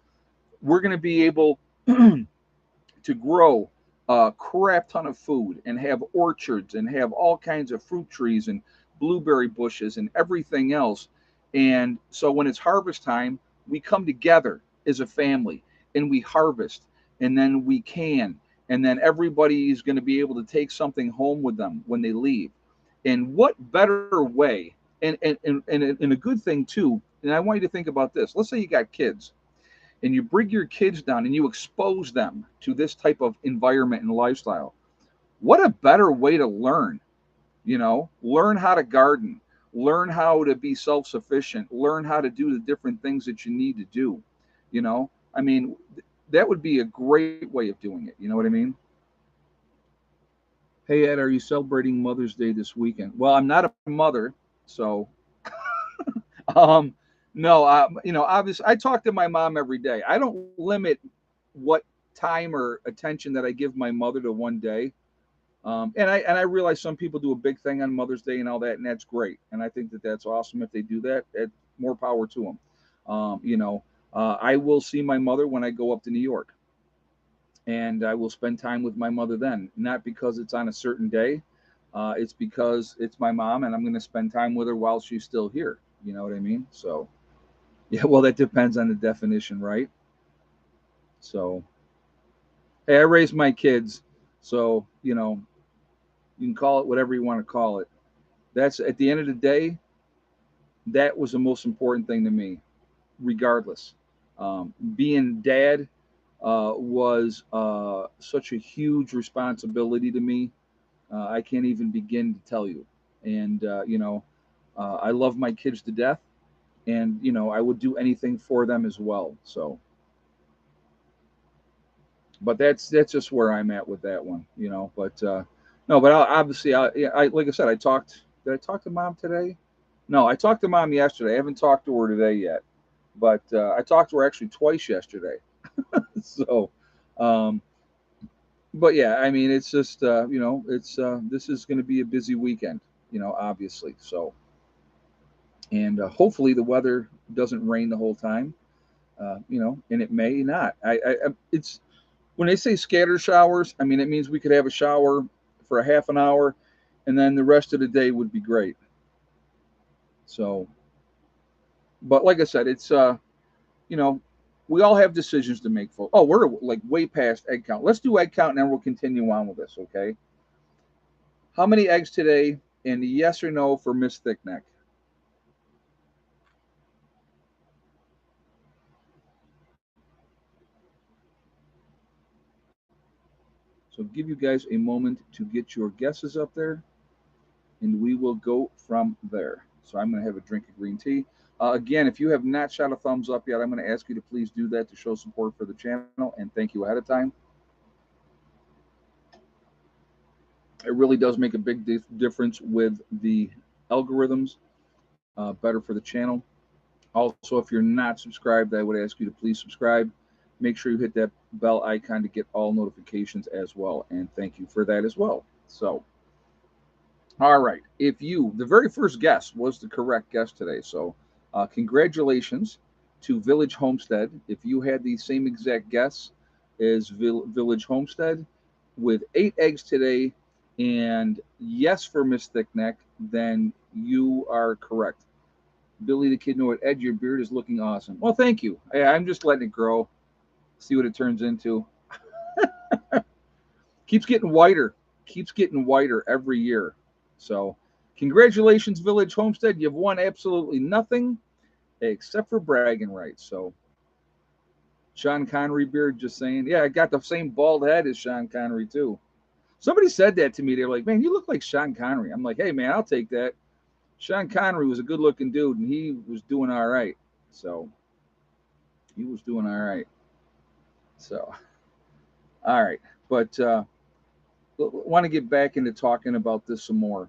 We're going to be able to grow a crap ton of food and have orchards and have all kinds of fruit trees and blueberry bushes and everything else. And so when it's harvest time, we come together as a family and we harvest and then we can. And then everybody is going to be able to take something home with them when they leave. And what better way, and a good thing too, and I want you to think about this. Let's say you got kids and you bring your kids down and you expose them to this type of environment and lifestyle. What a better way to learn, learn how to garden, learn how to be self-sufficient, learn how to do the different things that you need to do. I mean, that would be a great way of doing it. You know what I mean? Hey, Ed, are you celebrating Mother's Day this weekend? Well, I'm not a mother, so um, no. Obviously, I talk to my mom every day. I don't limit what time or attention that I give my mother to one day. And I realize some people do a big thing on Mother's Day and all that, and that's great. And I think that that's awesome if they do that. More power to them. I will see my mother when I go up to New York, and I will spend time with my mother then. Not because it's on a certain day, it's because it's my mom, and I'm going to spend time with her while she's still here. You know what I mean? So, yeah. Well, that depends on the definition, right? So, hey, I raised my kids, so you can call it whatever you want to call it. That's at the end of the day, that was the most important thing to me, regardless. Being dad was such a huge responsibility to me. I can't even begin to tell you. And, I love my kids to death. And, I would do anything for them as well. So, but that's just where I'm at with that one. But no, but obviously, I like I said, I talked. Did I talk to mom today? No, I talked to mom yesterday. I haven't talked to her today yet, but I talked to her actually twice yesterday. So, um, but yeah, I mean, it's just it's this is going to be a busy weekend, obviously. So, and hopefully the weather doesn't rain the whole time, and it may not. It's when they say scatter showers, I mean it means we could have a shower for a half an hour, and then the rest of the day would be great. So, but like I said, it's you know, we all have decisions to make. Folks. Oh, we're like way past egg count. Let's do egg count, and then we'll continue on with this. Okay. How many eggs today? And yes or no for Miss Thickneck. So give you guys a moment to get your guesses up there, and we will go from there. So I'm going to have a drink of green tea. Again, if you have not shot a thumbs up yet, I'm going to ask you to please do that to show support for the channel, and thank you ahead of time. It really does make a big difference with the algorithms, better for the channel. Also, if you're not subscribed, I would ask you to please subscribe. Make sure you hit that bell icon to get all notifications as well. And thank you for that as well. So, all right. The very first guess was the correct guess today. So, congratulations to Village Homestead. If you had the same exact guess as Village Homestead with 8 eggs today, and yes for Miss Thickneck, then you are correct. Billy the Kid Know It, Ed, your beard is looking awesome. Well, thank you. I'm just letting it grow, see what it turns into. Keeps getting whiter, every year. So, congratulations, Village Homestead. You've won absolutely nothing except for bragging rights. So, Sean Connery beard, just saying. Yeah, I got the same bald head as Sean Connery, too. Somebody said that to me. They're like, man, you look like Sean Connery. I'm like, hey, man, I'll take that. Sean Connery was a good looking dude, and he was doing all right. So, he was doing all right. So, all right. But want to get back into talking about this some more.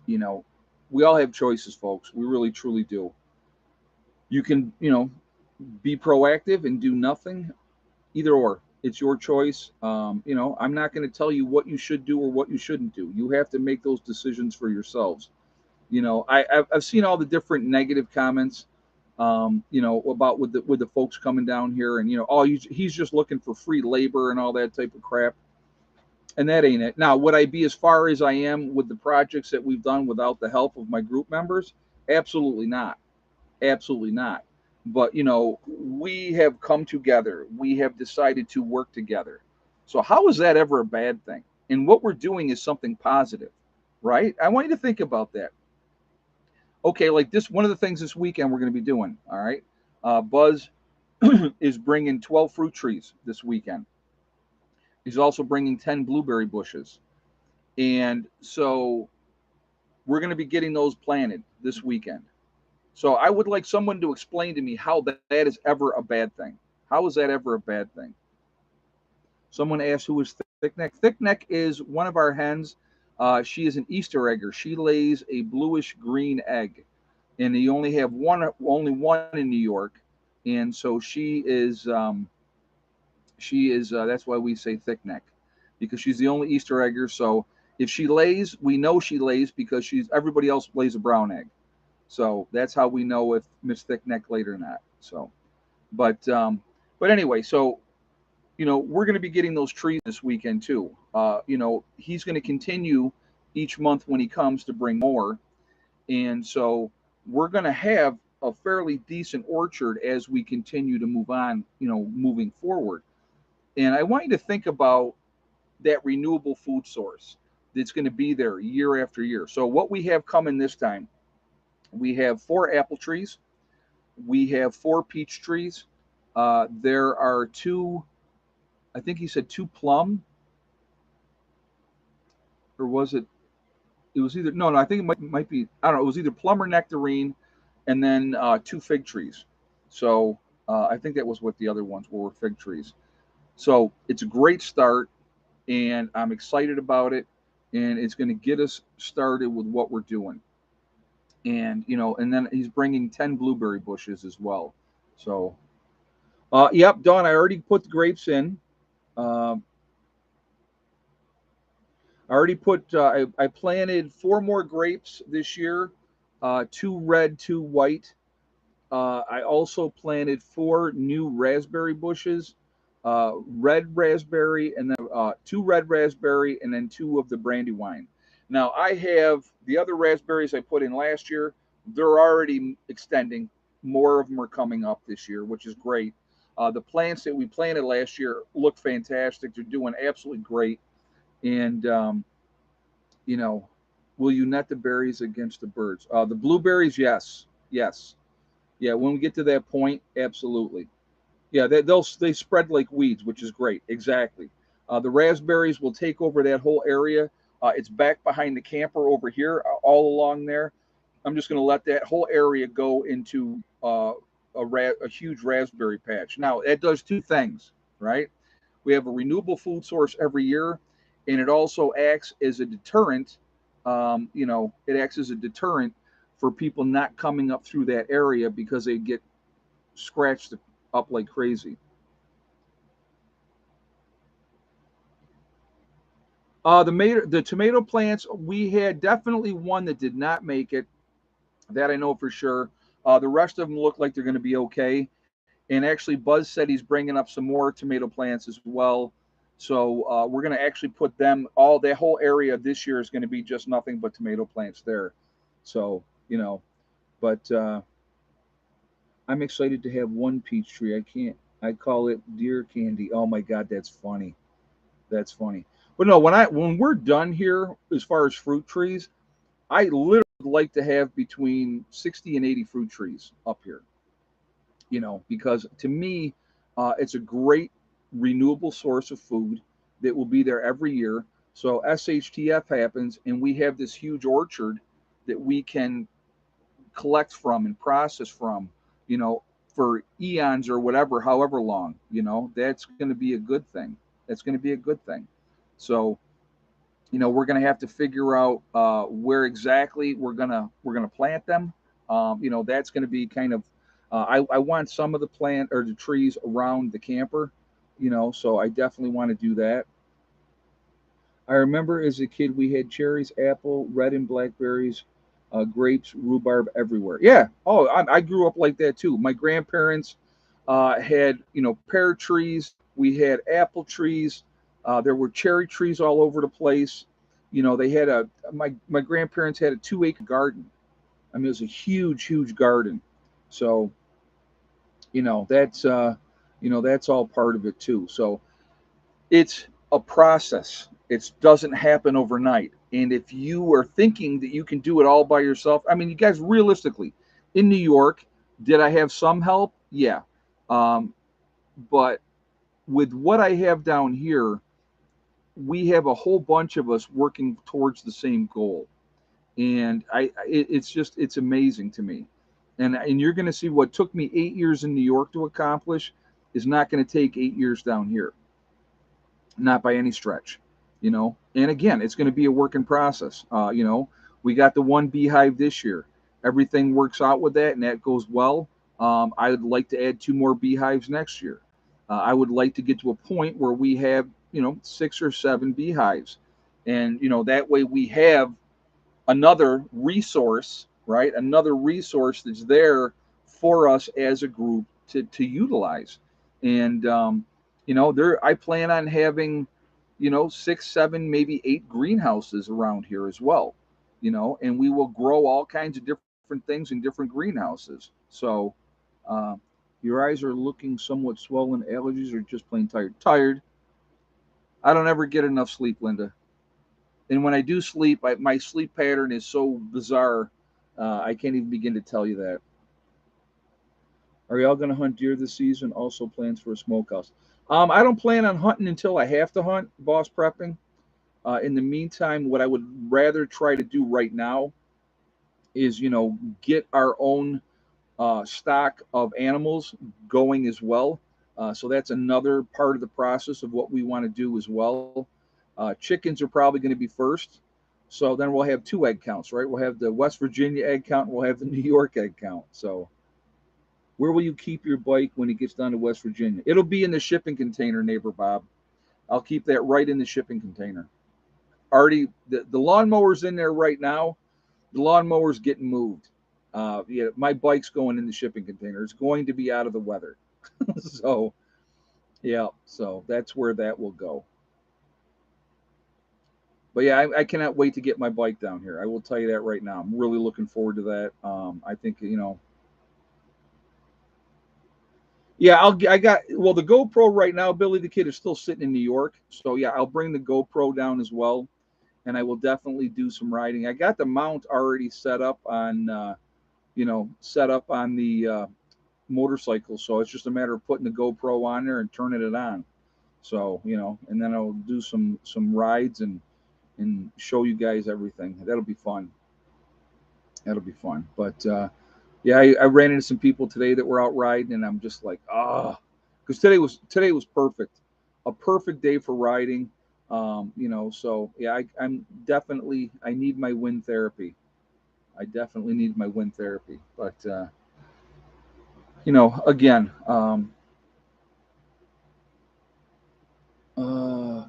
We all have choices, folks. We really, truly do. You can, be proactive and do nothing. Either or, it's your choice. I'm not going to tell you what you should do or what you shouldn't do. You have to make those decisions for yourselves. I've seen all the different negative comments, about with the folks coming down here, and oh, he's just looking for free labor and all that type of crap, and that ain't it. Now, would I be as far as I am with the projects that we've done without the help of my group members? Absolutely not. Absolutely not. But we have come together. We have decided to work together. So how is that ever a bad thing? And what we're doing is something positive, right? I want you to think about that. Okay, like this, one of the things this weekend we're going to be doing. All right, Buzz is bringing 12 fruit trees this weekend. He's also bringing 10 blueberry bushes, and so we're going to be getting those planted this weekend. So I would like someone to explain to me how that is ever a bad thing. How is that ever a bad thing? Someone asked who is Thickneck. Thickneck is one of our hens. She is an Easter egger. She lays a bluish green egg, and you only have only one in New York, and so she is. That's why we say Thickneck, because she's the only Easter egger. So if she lays, we know she lays because she's everybody else lays a brown egg. So that's how we know if Miss Thickneck laid or not. So, but anyway, so we're going to be getting those trees this weekend too. He's going to continue each month when he comes to bring more, and so we're going to have a fairly decent orchard as we continue to move on. Moving forward, and I want you to think about that renewable food source that's going to be there year after year. So what we have coming this time, we have 4 apple trees, we have 4 peach trees. There are two. I think he said 2 plum, or was it? It was either no. I think it might be. I don't know. It was either plum or nectarine, and then 2 fig trees. So I think that was what the other ones were fig trees. So it's a great start, and I'm excited about it, and it's going to get us started with what we're doing. And then he's bringing 10 blueberry bushes as well. So, yep, Dawn, I already put the grapes in. Um, I already put. I planted 4 more grapes this year, 2 red, 2 white. I also planted 4 new raspberry bushes, red raspberry, and then 2 red raspberry, and then 2 of the brandywine. Now I have the other raspberries I put in last year. They're already extending. More of them are coming up this year, which is great. The plants that we planted last year look fantastic. They're doing absolutely great. And you know, will you net the berries against the birds? The blueberries, yes, yes, yeah. When we get to that point, absolutely. Yeah, they spread like weeds, which is great. Exactly. The raspberries will take over that whole area. It's back behind the camper over here, all along there. I'm just going to let that whole area go into a huge raspberry patch. Now, that does 2 things, right? We have a renewable food source every year, and it also acts as a deterrent. It acts as a deterrent for people not coming up through that area because they get scratched up like crazy. The tomato plants, we had definitely one that did not make it. That I know for sure. The rest of them look like they're going to be okay. And actually, Buzz said he's bringing up some more tomato plants as well. So we're going to actually put them all. That whole area this year is going to be just nothing but tomato plants there. So but I'm excited to have one peach tree. I can't. I call it deer candy. Oh my God, that's funny. That's funny. But no, when we're done here, as far as fruit trees, I literally would like to have between 60 and 80 fruit trees up here. Because to me, it's a great renewable source of food that will be there every year. So SHTF happens, and we have this huge orchard that we can collect from and process from, you know, for eons or whatever, however long. That's going to be a good thing. That's going to be a good thing. So we're going to have to figure out where exactly we're gonna plant them. That's going to be kind of I want some of the plant or the trees around the camper, so I definitely want to do that. I remember as a kid we had cherries, apple, red and blackberries, grapes, rhubarb everywhere. Yeah. Oh, I grew up like that too. My grandparents had pear trees. We had apple trees. There were cherry trees all over the place. They had my grandparents had a 2 acre garden. I mean, it was a huge, huge garden. So that's that's all part of it too. So it's a process. It doesn't happen overnight. And if you are thinking that you can do it all by yourself, I mean, you guys, realistically, in New York, did I have some help? Yeah. Um, but with what I have down here, we have a whole bunch of us working towards the same goal. And it's amazing to me. And you're going to see what took me 8 years in New York to accomplish is not going to take 8 years down here, not by any stretch. And again, it's going to be a working process. We got the one beehive this year. Everything works out with that, and that goes well. I would like to add 2 more beehives next year. I would like to get to a point where we have 6 or 7 beehives, and that way we have another resource, right? Another resource that's there for us as a group to utilize. And there I plan on having 6, 7, maybe 8 greenhouses around here as well. And we will grow all kinds of different things in different greenhouses. So uh, your eyes are looking somewhat swollen. Allergies or just plain tired? Tired. I don't ever get enough sleep, Linda. And when I do sleep, my sleep pattern is so bizarre. I can't even begin to tell you that. Are y'all going to hunt deer this season? Also, plans for a smokehouse. I don't plan on hunting until I have to hunt. Boss prepping. In the meantime, what I would rather try to do right now is, get our own stock of animals going as well. So that's another part of the process of what we want to do as well. Chickens are probably going to be first. So then we'll have 2 egg counts, right? We'll have the West Virginia egg count and we'll have the New York egg count. So where will you keep your bike when it gets down to West Virginia? It'll be in the shipping container, neighbor Bob. I'll keep that right in the shipping container. Already, the lawnmower's in there right now. The lawnmower's getting moved. Yeah, my bike's going in the shipping container. It's going to be out of the weather. So, yeah, so that's where that will go. But yeah, I cannot wait to get my bike down here. I will tell you that right now. I'm really looking forward to that. I think yeah, I got well the GoPro right now. Billy the Kid is still sitting in New York, so yeah, I'll bring the GoPro down as well, and I will definitely do some riding. I got the mount already set up on the motorcycle, so it's just a matter of putting the GoPro on there and turning it on. So and then I'll do some rides and show you guys everything. That'll be fun. That'll be fun. But yeah, I ran into some people today that were out riding, and I'm just like, because today was perfect, a perfect day for riding. So yeah, I'm definitely I need my wind therapy. I definitely need my wind therapy. But again,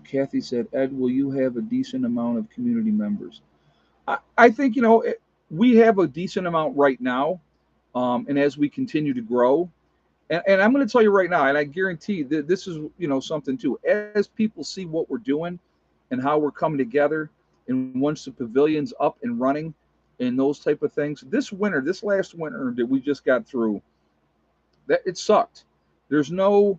Kathy said, Ed, will you have a decent amount of community members? I think we have a decent amount right now, and as we continue to grow, and I'm going to tell you right now, and I guarantee that this is something too. As people see what we're doing and how we're coming together, and once the pavilion's up and running, and those type of things, this last winter that we just got through, that it sucked. There's no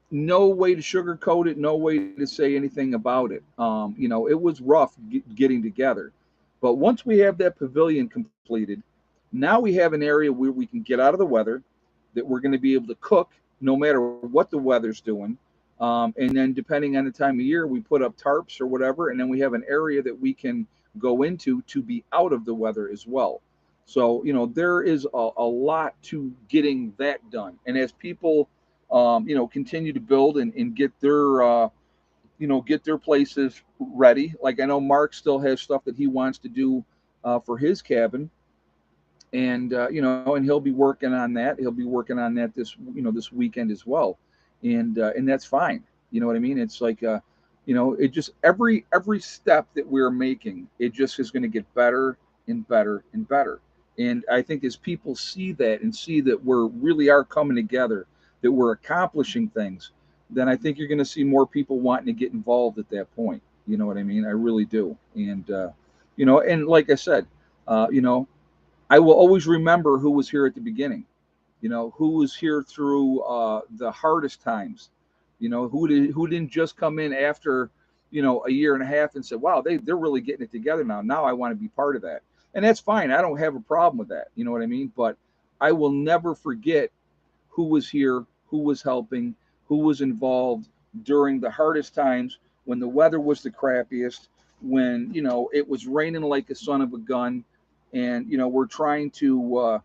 way to sugarcoat it, no way to say anything about it. It was rough getting together. But once we have that pavilion completed, now we have an area where we can get out of the weather, that we're going to be able to cook no matter what the weather's doing. And then depending on the time of year, we put up tarps or whatever, and then we have an area that we can go into to be out of the weather as well. So, there is a lot to getting that done. And as people continue to build and get their places ready. Like I know Mark still has stuff that he wants to do for his cabin. And and he'll be working on that. He'll be working on that this weekend as well, and that's fine. You know what I mean? It's like it just every step that we're making, it just is going to get better and better and better. And I think as people see that and see that we're really are coming together, that we're accomplishing things, then I think you're going to see more people wanting to get involved at that point. You know what I mean? I really do. And and like I said, uh, you know, I will always remember who was here at the beginning. Who was here through the hardest times. Who didn't just come in after a year and a half and said, "Wow, they're really getting it together now. Now I want to be part of that." And that's fine. I don't have a problem with that. You know what I mean? But I will never forget who was here, who was helping, who was involved during the hardest times when the weather was the crappiest, when it was raining like a son of a gun, and we're trying to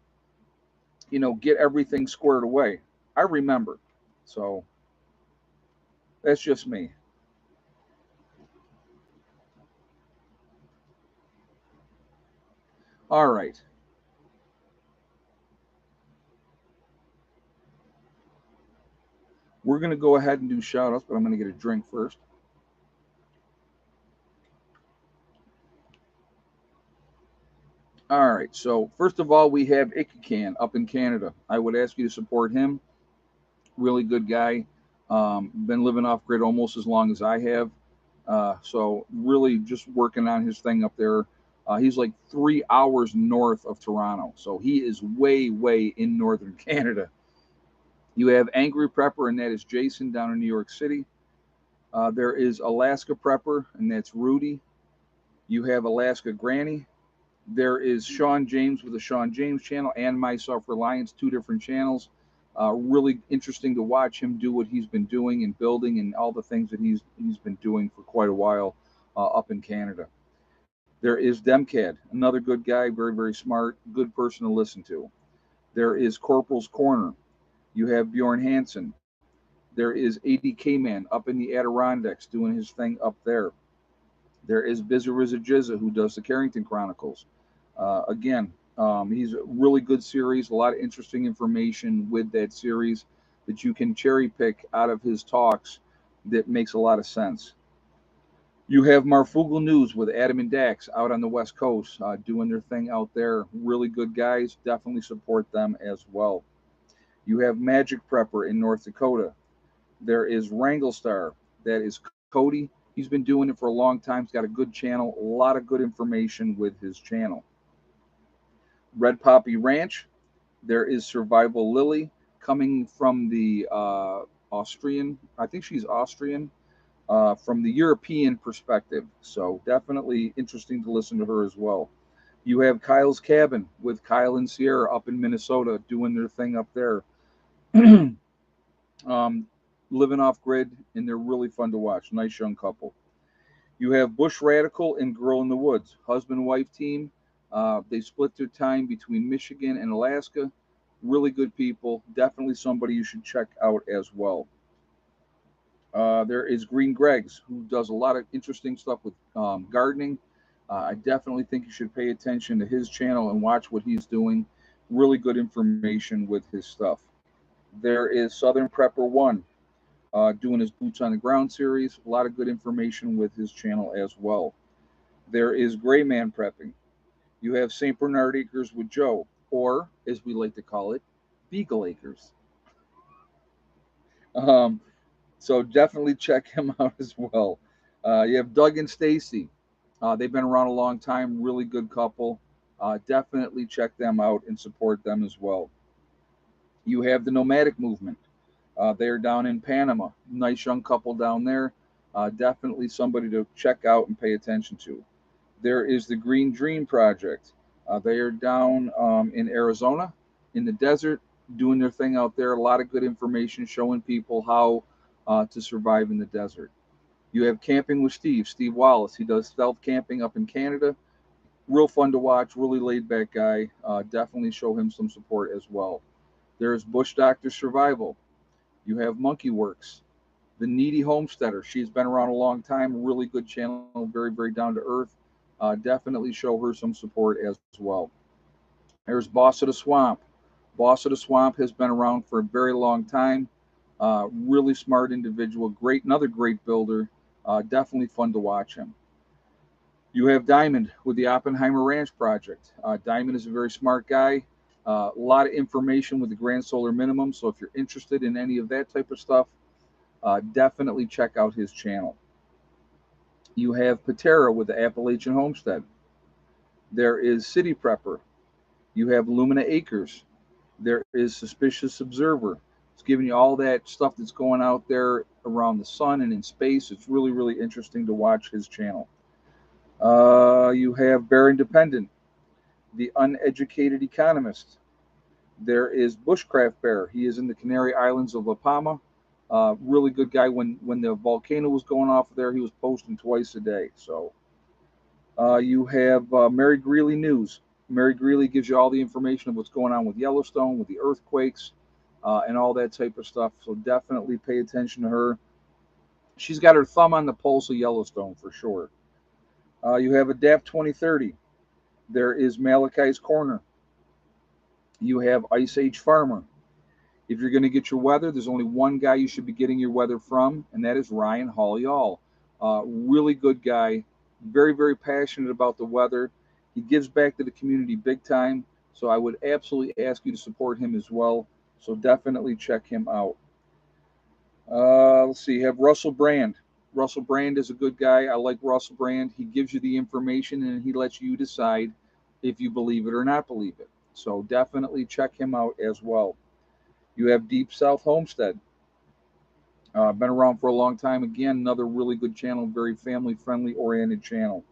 get everything squared away. I remember. So that's just me. All right. We're going to go ahead and do shout outs, but I'm going to get a drink first. All right. So, first of all, we have Ikakan up in Canada. I would ask you to support him. Really good guy. Been living off grid almost as long as I have. So, really just working on his thing up there. He's like 3 hours north of Toronto. So, he is way, way in northern Canada. You have Angry Prepper, and that is Jason down in New York City. There is Alaska Prepper, and that's Rudy. You have Alaska Granny. There is Sean James with the Sean James channel and My Self Reliance, two different channels. Really interesting to watch him do what he's been doing and building and all the things that he's been doing for quite a while up in Canada. There is Demcad, another good guy, very, very smart, good person to listen to. There is Corporal's Corner. You have Bjorn Hansen. There is ADK Man up in the Adirondacks doing his thing up there. There is Bizarrizza Jizza who does the Carrington Chronicles. Again, he's a really good series, a lot of interesting information with that series that you can cherry pick out of his talks that makes a lot of sense. You have Marfugal News with Adam and Dax out on the West Coast doing their thing out there. Really good guys. Definitely support them as well. You have Magic Prepper in North Dakota. There is Wranglestar. That is Cody. He's been doing it for a long time. He's got a good channel, a lot of good information with his channel. Red Poppy Ranch. There is Survival Lily coming from the Austrian, I think she's Austrian, from the European perspective. So definitely interesting to listen to her as well. You have Kyle's Cabin with Kyle and Sierra up in Minnesota doing their thing up there. um, Living off grid, and they're really fun to watch. Nice young couple. You have Bush Radical and Girl in the Woods, husband wife team. They split their time between Michigan and Alaska. Really good people. Definitely somebody you should check out as well. There is Green Greg's, who does a lot of interesting stuff with gardening. I definitely think you should pay attention to his channel and watch what he's doing. Really good information with his stuff. There is Southern Prepper One, doing his Boots on the Ground series. A lot of good information with his channel as well. There is Gray Man Prepping. You have St. Bernard Acres with Joe, or as we like to call it, Beagle Acres. Um, so definitely check him out as well. You have Doug and Stacy. They've been around a long time, really good couple. Definitely check them out and support them as well. You have the Nomadic Movement. They're down in Panama. Nice young couple down there. Definitely somebody to check out and pay attention to. There is the Green Dream Project. They are down in Arizona in the desert doing their thing out there. A lot of good information showing people how to survive in the desert. You have Camping with Steve, Steve Wallace. He does stealth camping up in Canada. Real fun to watch, really laid back guy. Definitely show him some support as well. There's Bush Doctor Survival. You have Monkey Works, the Needy Homesteader. She's been around a long time, really good channel, very, very down to earth. Definitely show her some support as well. There's Boss of the Swamp. Boss of the Swamp has been around for a very long time. Really smart individual, another great builder. Definitely fun to watch him. You have Diamond with the Oppenheimer Ranch project. Diamond is a very smart guy. A lot of information with the Grand Solar Minimum. So if you're interested in any of that type of stuff, definitely check out his channel. You have Patera with the Appalachian Homestead. There is City Prepper. You have Lumina Acres. There is Suspicious Observer. It's giving you all that stuff that's going out there around the sun and in space. It's really, really interesting to watch his channel. You have Bear Independent, the Uneducated Economist. There is Bushcraft Bear. He is in the Canary Islands of La Palma. Really good guy. When the volcano was going off there, he was posting twice a day. So you have Mary Greeley News. Mary Greeley gives you all the information of what's going on with Yellowstone, with the earthquakes, and all that type of stuff. So definitely pay attention to her. She's got her thumb on the pulse of Yellowstone for sure. You have Adapt 2030. There is Malachi's Corner. You have Ice Age Farmer. If you're going to get your weather, there's only one guy you should be getting your weather from, and that is Ryan Hall-Y'all. Really good guy, very, very passionate about the weather. He gives back to the community big time, so I would absolutely ask you to support him as well. So definitely check him out. Let's see, you have Russell Brand. Russell Brand is a good guy. I like Russell Brand. He gives you the information and he lets you decide if you believe it or not believe it. So definitely check him out as well. You have Deep South Homestead. Been around for a long time. Again, another really good channel, very family friendly oriented channel.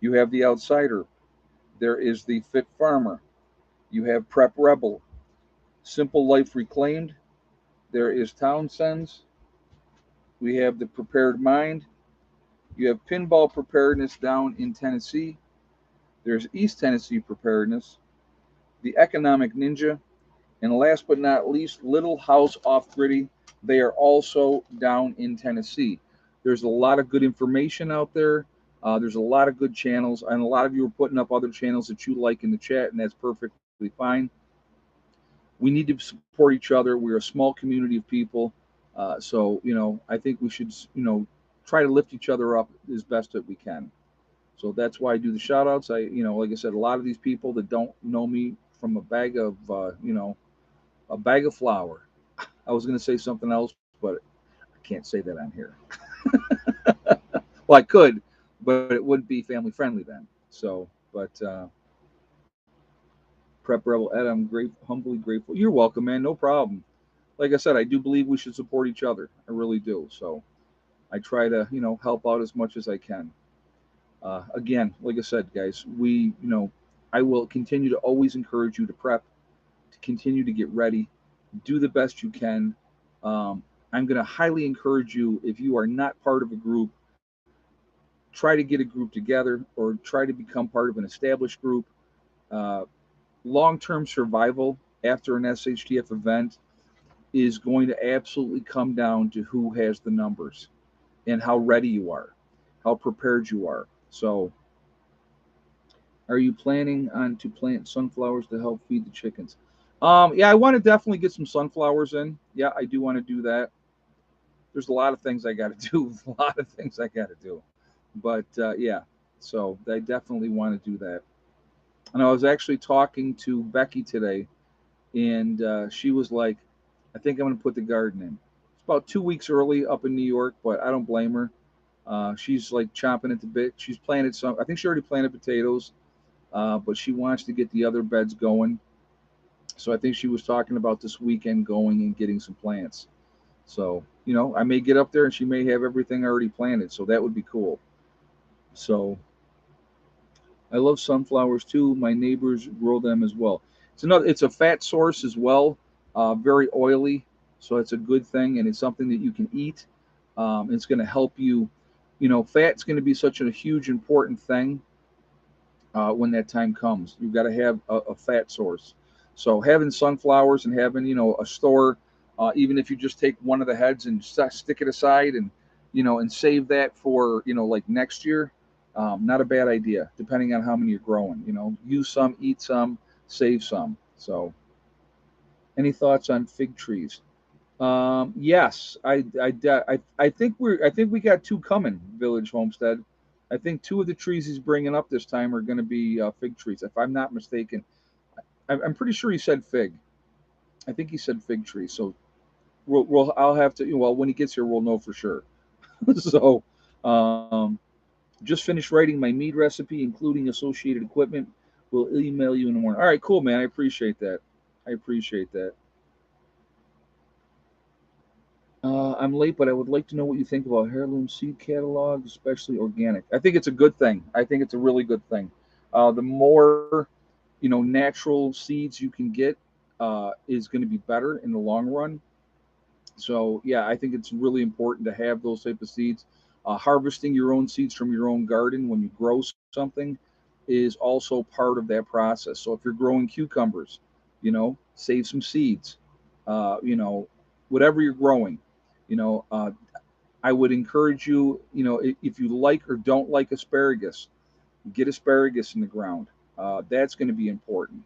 You have The Outsider. There is The Fit Farmer. You have Prep Rebel. Simple Life Reclaimed. There is Townsend's. We have The Prepared Mind. You have Pinball Preparedness down in Tennessee. There's East Tennessee Preparedness. The Economic Ninja. And last but not least, Little House Off Griddy. They are also down in Tennessee. There's a lot of good information out there. There's a lot of good channels, and a lot of you are putting up other channels that you like in the chat, and that's perfectly fine. We need to support each other. We're a small community of people. So, I think we should, try to lift each other up as best that we can. So that's why I do the shout outs. Like I said, a lot of these people that don't know me from a bag of, a bag of flour. I was going to say something else, but I can't say that on here. Well, I could, but it wouldn't be family friendly then. So, but Prep Rebel Ed, I'm humbly grateful. You're welcome, man. No problem. Like I said, I do believe we should support each other. I really do. So I try to, help out as much as I can. Again, like I said, guys, I will continue to always encourage you to prep, to continue to get ready, do the best you can. I'm going to highly encourage you, if you are not part of a group, try to get a group together or try to become part of an established group. Uh, Long-term survival after an SHTF event is going to absolutely come down to who has the numbers and how ready you are, how prepared you are. So, are you planning on to plant sunflowers to help feed the chickens? Yeah, I want to definitely get some sunflowers in. Yeah, I do want to do that. There's a lot of things I got to do. A lot of things I got to do. But yeah, so I definitely want to do that. And I was actually talking to Becky today, and she was like, I think I'm going to put the garden in. It's about 2 weeks early up in New York, but I don't blame her. She's like chomping at the bit. She's planted some, I think she already planted potatoes, but she wants to get the other beds going. So I think she was talking about this weekend going and getting some plants. So, I may get up there and she may have everything already planted. So that would be cool. So I love sunflowers too. My neighbors grow them as well. It's a fat source as well, very oily. So it's a good thing, and it's something that you can eat. It's going to help you. Fat's going to be such a huge important thing when that time comes. You've got to have a fat source. So having sunflowers and having a store, even if you just take one of the heads and stick it aside and save that for like next year, not a bad idea. Depending on how many you're growing, use some, eat some. save some. So, any thoughts on fig trees? Yes, I think we got two coming. Village Homestead. I think two of the trees he's bringing up this time are going to be fig trees, if I'm not mistaken. I'm pretty sure he said fig. I think he said fig tree. So I'll have to. Well, when he gets here, we'll know for sure. So, um, just finished writing my mead recipe, including associated equipment. We'll email you in the morning. All right, cool, man. I appreciate that. I appreciate that. I'm late, but I would like to know what you think about heirloom seed catalogs, especially organic. I think it's a good thing. I think it's a really good thing. The more natural seeds you can get is going to be better in the long run. So yeah, I think it's really important to have those type of seeds. Harvesting your own seeds from your own garden when you grow something is also part of that process. So if you're growing cucumbers, save some seeds. Whatever you're growing, you know, uh, I would encourage you, if you like or don't like asparagus, get asparagus in the ground. That's going to be important.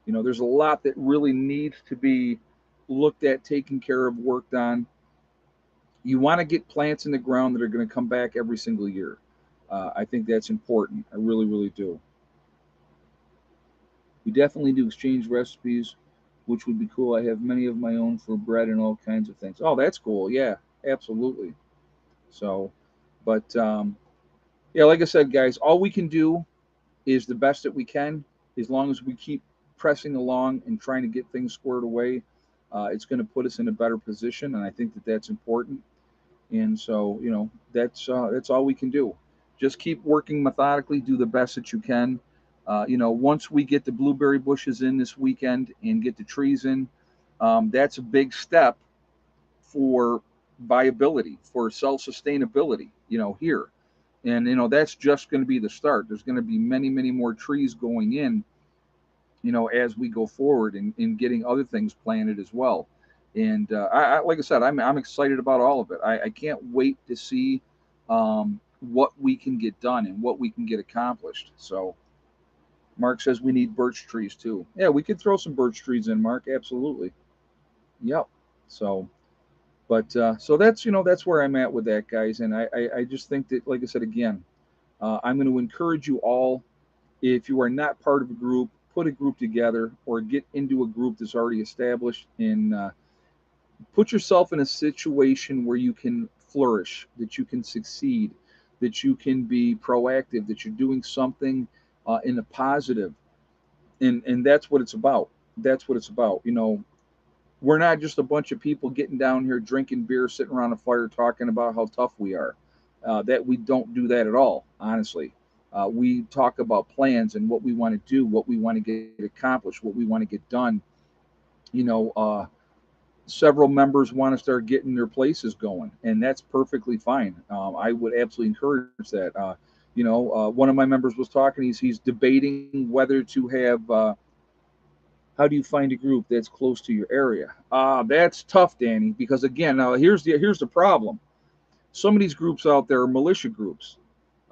There's a lot that really needs to be looked at, taken care of, worked on. You want to get plants in the ground that are going to come back every single year. I think that's important. I really, really do. We definitely do exchange recipes, which would be cool. I have many of my own for bread and all kinds of things. Oh, that's cool. Yeah, absolutely. So, but yeah, like I said, guys, all we can do is the best that we can. As long as we keep pressing along and trying to get things squared away, it's going to put us in a better position, and I think that that's important. And so, that's all we can do. Just keep working methodically, do the best that you can. Once we get the blueberry bushes in this weekend and get the trees in, that's a big step for viability, for self sustainability. Here, and that's just going to be the start. There's going to be many, many more trees going in, as we go forward and getting other things planted as well. And like I said, I'm excited about all of it. I can't wait to see what we can get done and what we can get accomplished. So Mark says we need birch trees too. Yeah, we could throw some birch trees in, Mark. Absolutely. Yep. So, but so that's where I'm at with that, guys. And I just think that, like I said again, I'm going to encourage you all, if you are not part of a group, put a group together or get into a group that's already established, and put yourself in a situation where you can flourish, that you can succeed, that you can be proactive, that you're doing something in a positive. And that's what it's about. That's what it's about. We're not just a bunch of people getting down here drinking beer, sitting around a fire, talking about how tough we are. That we don't do that at all, honestly. We talk about plans and what we want to do, what we want to get accomplished, what we want to get done. You know, uh, Several members want to start getting their places going, and that's perfectly fine. I would absolutely encourage that. One of my members was talking. He's debating whether to have. How do you find a group that's close to your area? That's tough, Danny, because again, now here's the problem. Some of these groups out there are militia groups.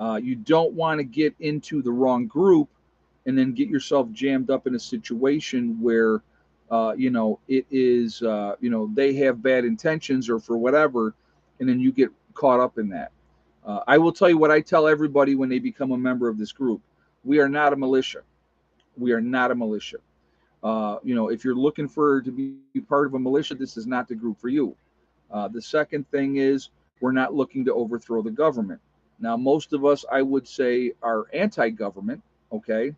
You don't want to get into the wrong group and then get yourself jammed up in a situation where, it is, they have bad intentions or for whatever, and then you get caught up in that. I will tell you what I tell everybody when they become a member of this group. We are not a militia. We are not a militia. If you're looking to be part of a militia, this is not the group for you. The second thing is we're not looking to overthrow the government. Now, most of us, I would say, are anti-government. Okay,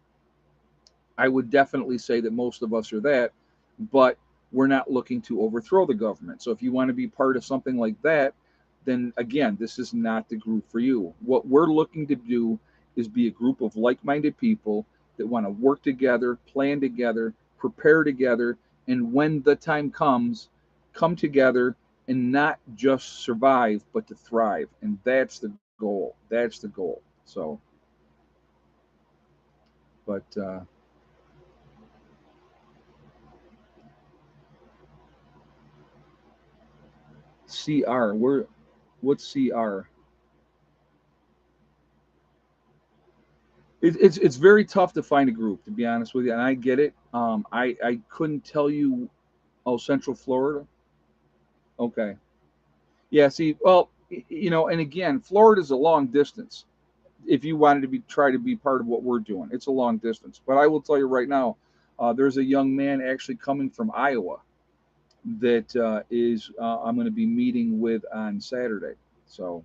I would definitely say that most of us are that, but we're not looking to overthrow the government. So if you want to be part of something like that, then again, this is not the group for you. What we're looking to do is be a group of like-minded people that want to work together, plan together, prepare together, and when the time comes, come together and not just survive, but to thrive. And that's the goal. That's the goal. So, but CR, what's CR? It's very tough to find a group, to be honest with you, and I get it. I couldn't tell you. Oh, Central Florida. Okay. Yeah. See, well, and again, Florida's a long distance. If you wanted to try to be part of what we're doing, it's a long distance. But I will tell you right now, there's a young man actually coming from Iowa that is I'm going to be meeting with on Saturday. So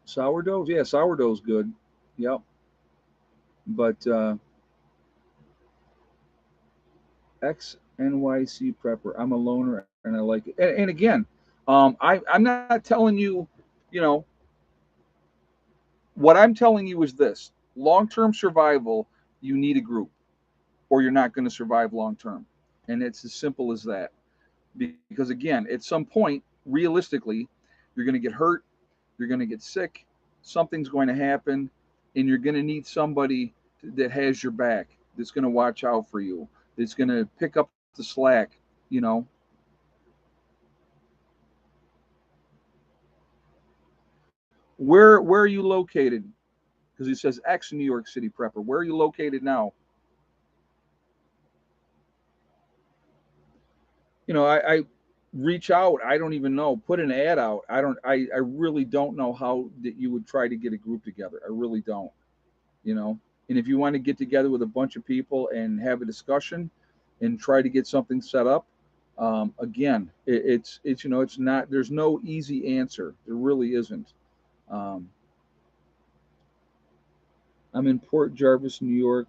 sourdoughs, yeah, sourdough's good. Yep. But XNYC prepper, I'm a loner and I like it. And again, I'm not telling you, you know, what I'm telling you is this: long-term survival, you need a group, or you're not going to survive long term. And it's as simple as that. Because again, at some point, realistically, you're going to get hurt, you're going to get sick, something's going to happen, and you're going to need somebody that has your back, that's going to watch out for you, that's going to pick up the slack, you know. Where are you located? Because it says X New York City prepper. Where are you located now? I reach out. I don't even know. Put an ad out. I don't. I really don't know how that you would try to get a group together. I really don't. You know. And if you want to get together with a bunch of people and have a discussion, and try to get something set up, again, it's it's not. There's no easy answer. There really isn't. Um, I'm in Port Jarvis, New York.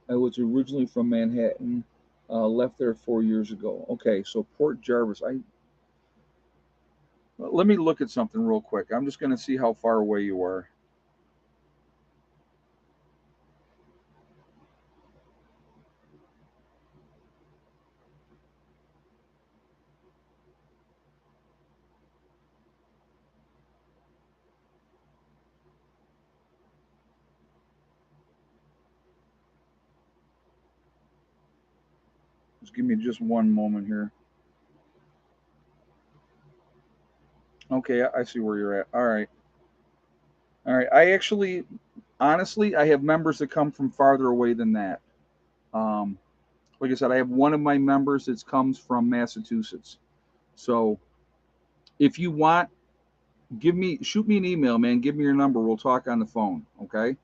I was originally from Manhattan. Left there 4 years ago. Okay, so Port Jarvis. I Let me look at something real quick. I'm just going to see how far away you are. Just give me just one moment here. Okay, I see where you're at. All right. All right. I actually, honestly, I have members that come from farther away than that. Um, like I said, I have one of my members that comes from Massachusetts. So if you want, shoot me an email, man. Give me your number. We'll talk on the phone. Okay.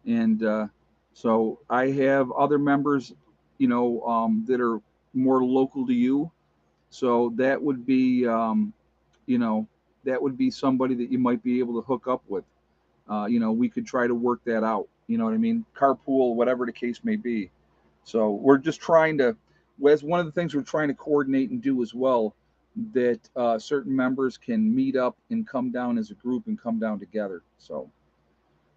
And so I have other members, that are more local to you. So that would be, you know, that would be somebody that you might be able to hook up with. We could try to work that out. You know what I mean? Carpool, whatever the case may be. So we're just trying to, as one of the things we're trying to coordinate and do as well, that certain members can meet up and come down as a group and come down together. So,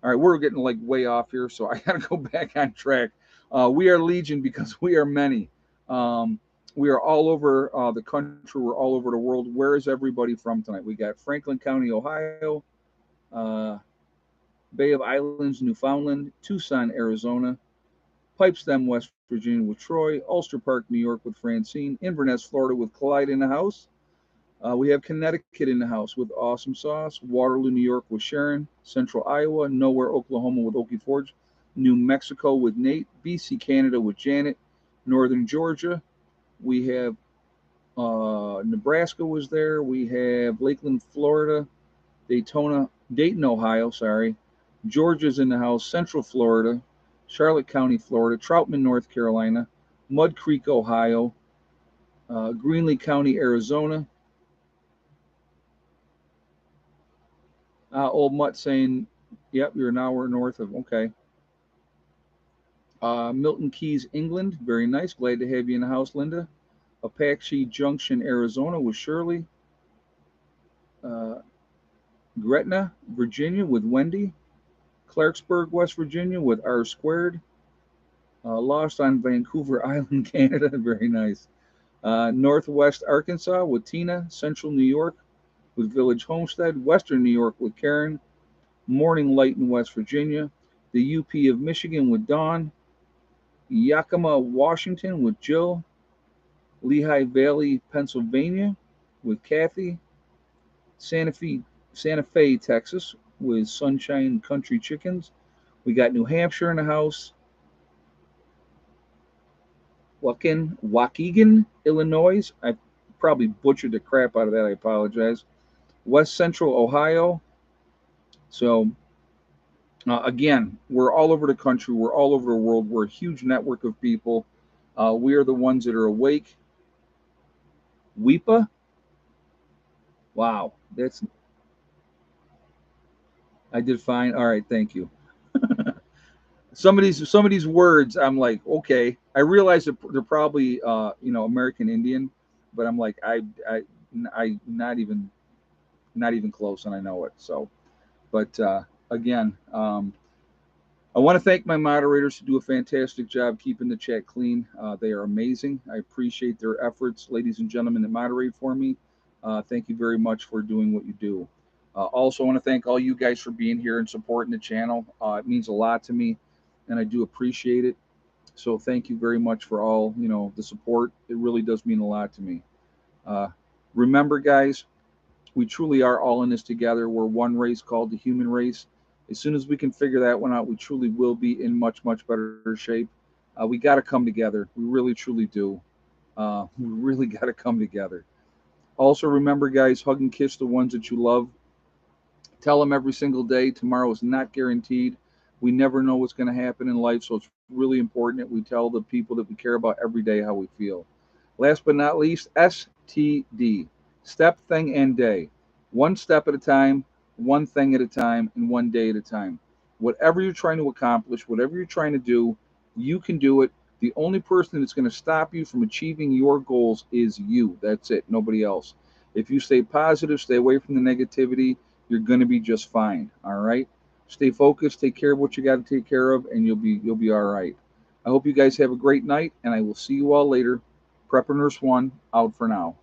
all right, we're getting like way off here, so I got to go back on track. We are Legion because we are many. Um, we are all over the country. We're all over the world. Where is everybody from tonight? We got Franklin County, Ohio, uh, Bay of Islands, Newfoundland, Tucson, Arizona, Pipestem, West Virginia with Troy, Ulster Park, New York with Francine, Inverness, Florida with Clyde in the house. We have Connecticut in the house with Awesome Sauce, Waterloo, New York with Sharon, Central Iowa, Nowhere, Oklahoma with Okie Forge, New Mexico with Nate, BC, Canada with Janet, Northern Georgia. We have Nebraska was there. We have Lakeland, Florida, Dayton, Ohio, sorry. Georgia's in the house, Central Florida, Charlotte County, Florida, Troutman, North Carolina, Mud Creek, Ohio, Greenlee County, Arizona. Old Mutt saying, yep, you're an hour north of, okay. Milton Keyes, England, very nice. Glad to have you in the house, Linda. Apache Junction, Arizona with Shirley. Uh, Gretna, Virginia with Wendy. Clarksburg, West Virginia with R Squared. Lost on Vancouver Island, Canada, very nice. Northwest Arkansas with Tina. Central New York with Village Homestead. Western New York with Karen. Morning Light in West Virginia. The UP of Michigan with Dawn. Yakima, Washington with Jill. Lehigh Valley, Pennsylvania with Kathy. Santa Fe, Texas, with Sunshine Country Chickens. We got New Hampshire in the house. Waukegan, Illinois. I probably butchered the crap out of that. I apologize. West Central Ohio. So again, we're all over the country. We're all over the world. We're a huge network of people. We are the ones that are awake. WEPA. Wow, that's I did fine. All right, thank you. Some of these words, I'm like, okay. I realize that they're probably American Indian, but I'm like, I not even close, and I know it. So, but again, I want to thank my moderators who do a fantastic job keeping the chat clean. They are amazing. I appreciate their efforts, ladies and gentlemen that moderate for me. Thank you very much for doing what you do. Also, I want to thank all you guys for being here and supporting the channel. It means a lot to me, and I do appreciate it. So thank you very much for all the support. It really does mean a lot to me. Uh, Remember, guys, we truly are all in this together. We're one race called the human race. As soon as we can figure that one out, we truly will be in much, much better shape. We got to come together. We really, truly do. We really got to come together. Also, remember, guys, hug and kiss the ones that you love. Tell them every single day tomorrow is not guaranteed. We never know what's going to happen in life, so it's really important that we tell the people that we care about every day how we feel. Last but not least, STD, step, thing, and day. One step at a time, one thing at a time, and one day at a time. Whatever you're trying to accomplish, whatever you're trying to do, you can do it. The only person that's going to stop you from achieving your goals is you. That's it, nobody else. If you stay positive, stay away from the negativity, you're going to be just fine. All right. Stay focused. Take care of what you got to take care of, and you'll be all right. I hope you guys have a great night, and I will see you all later. Prepper Nurse One out for now.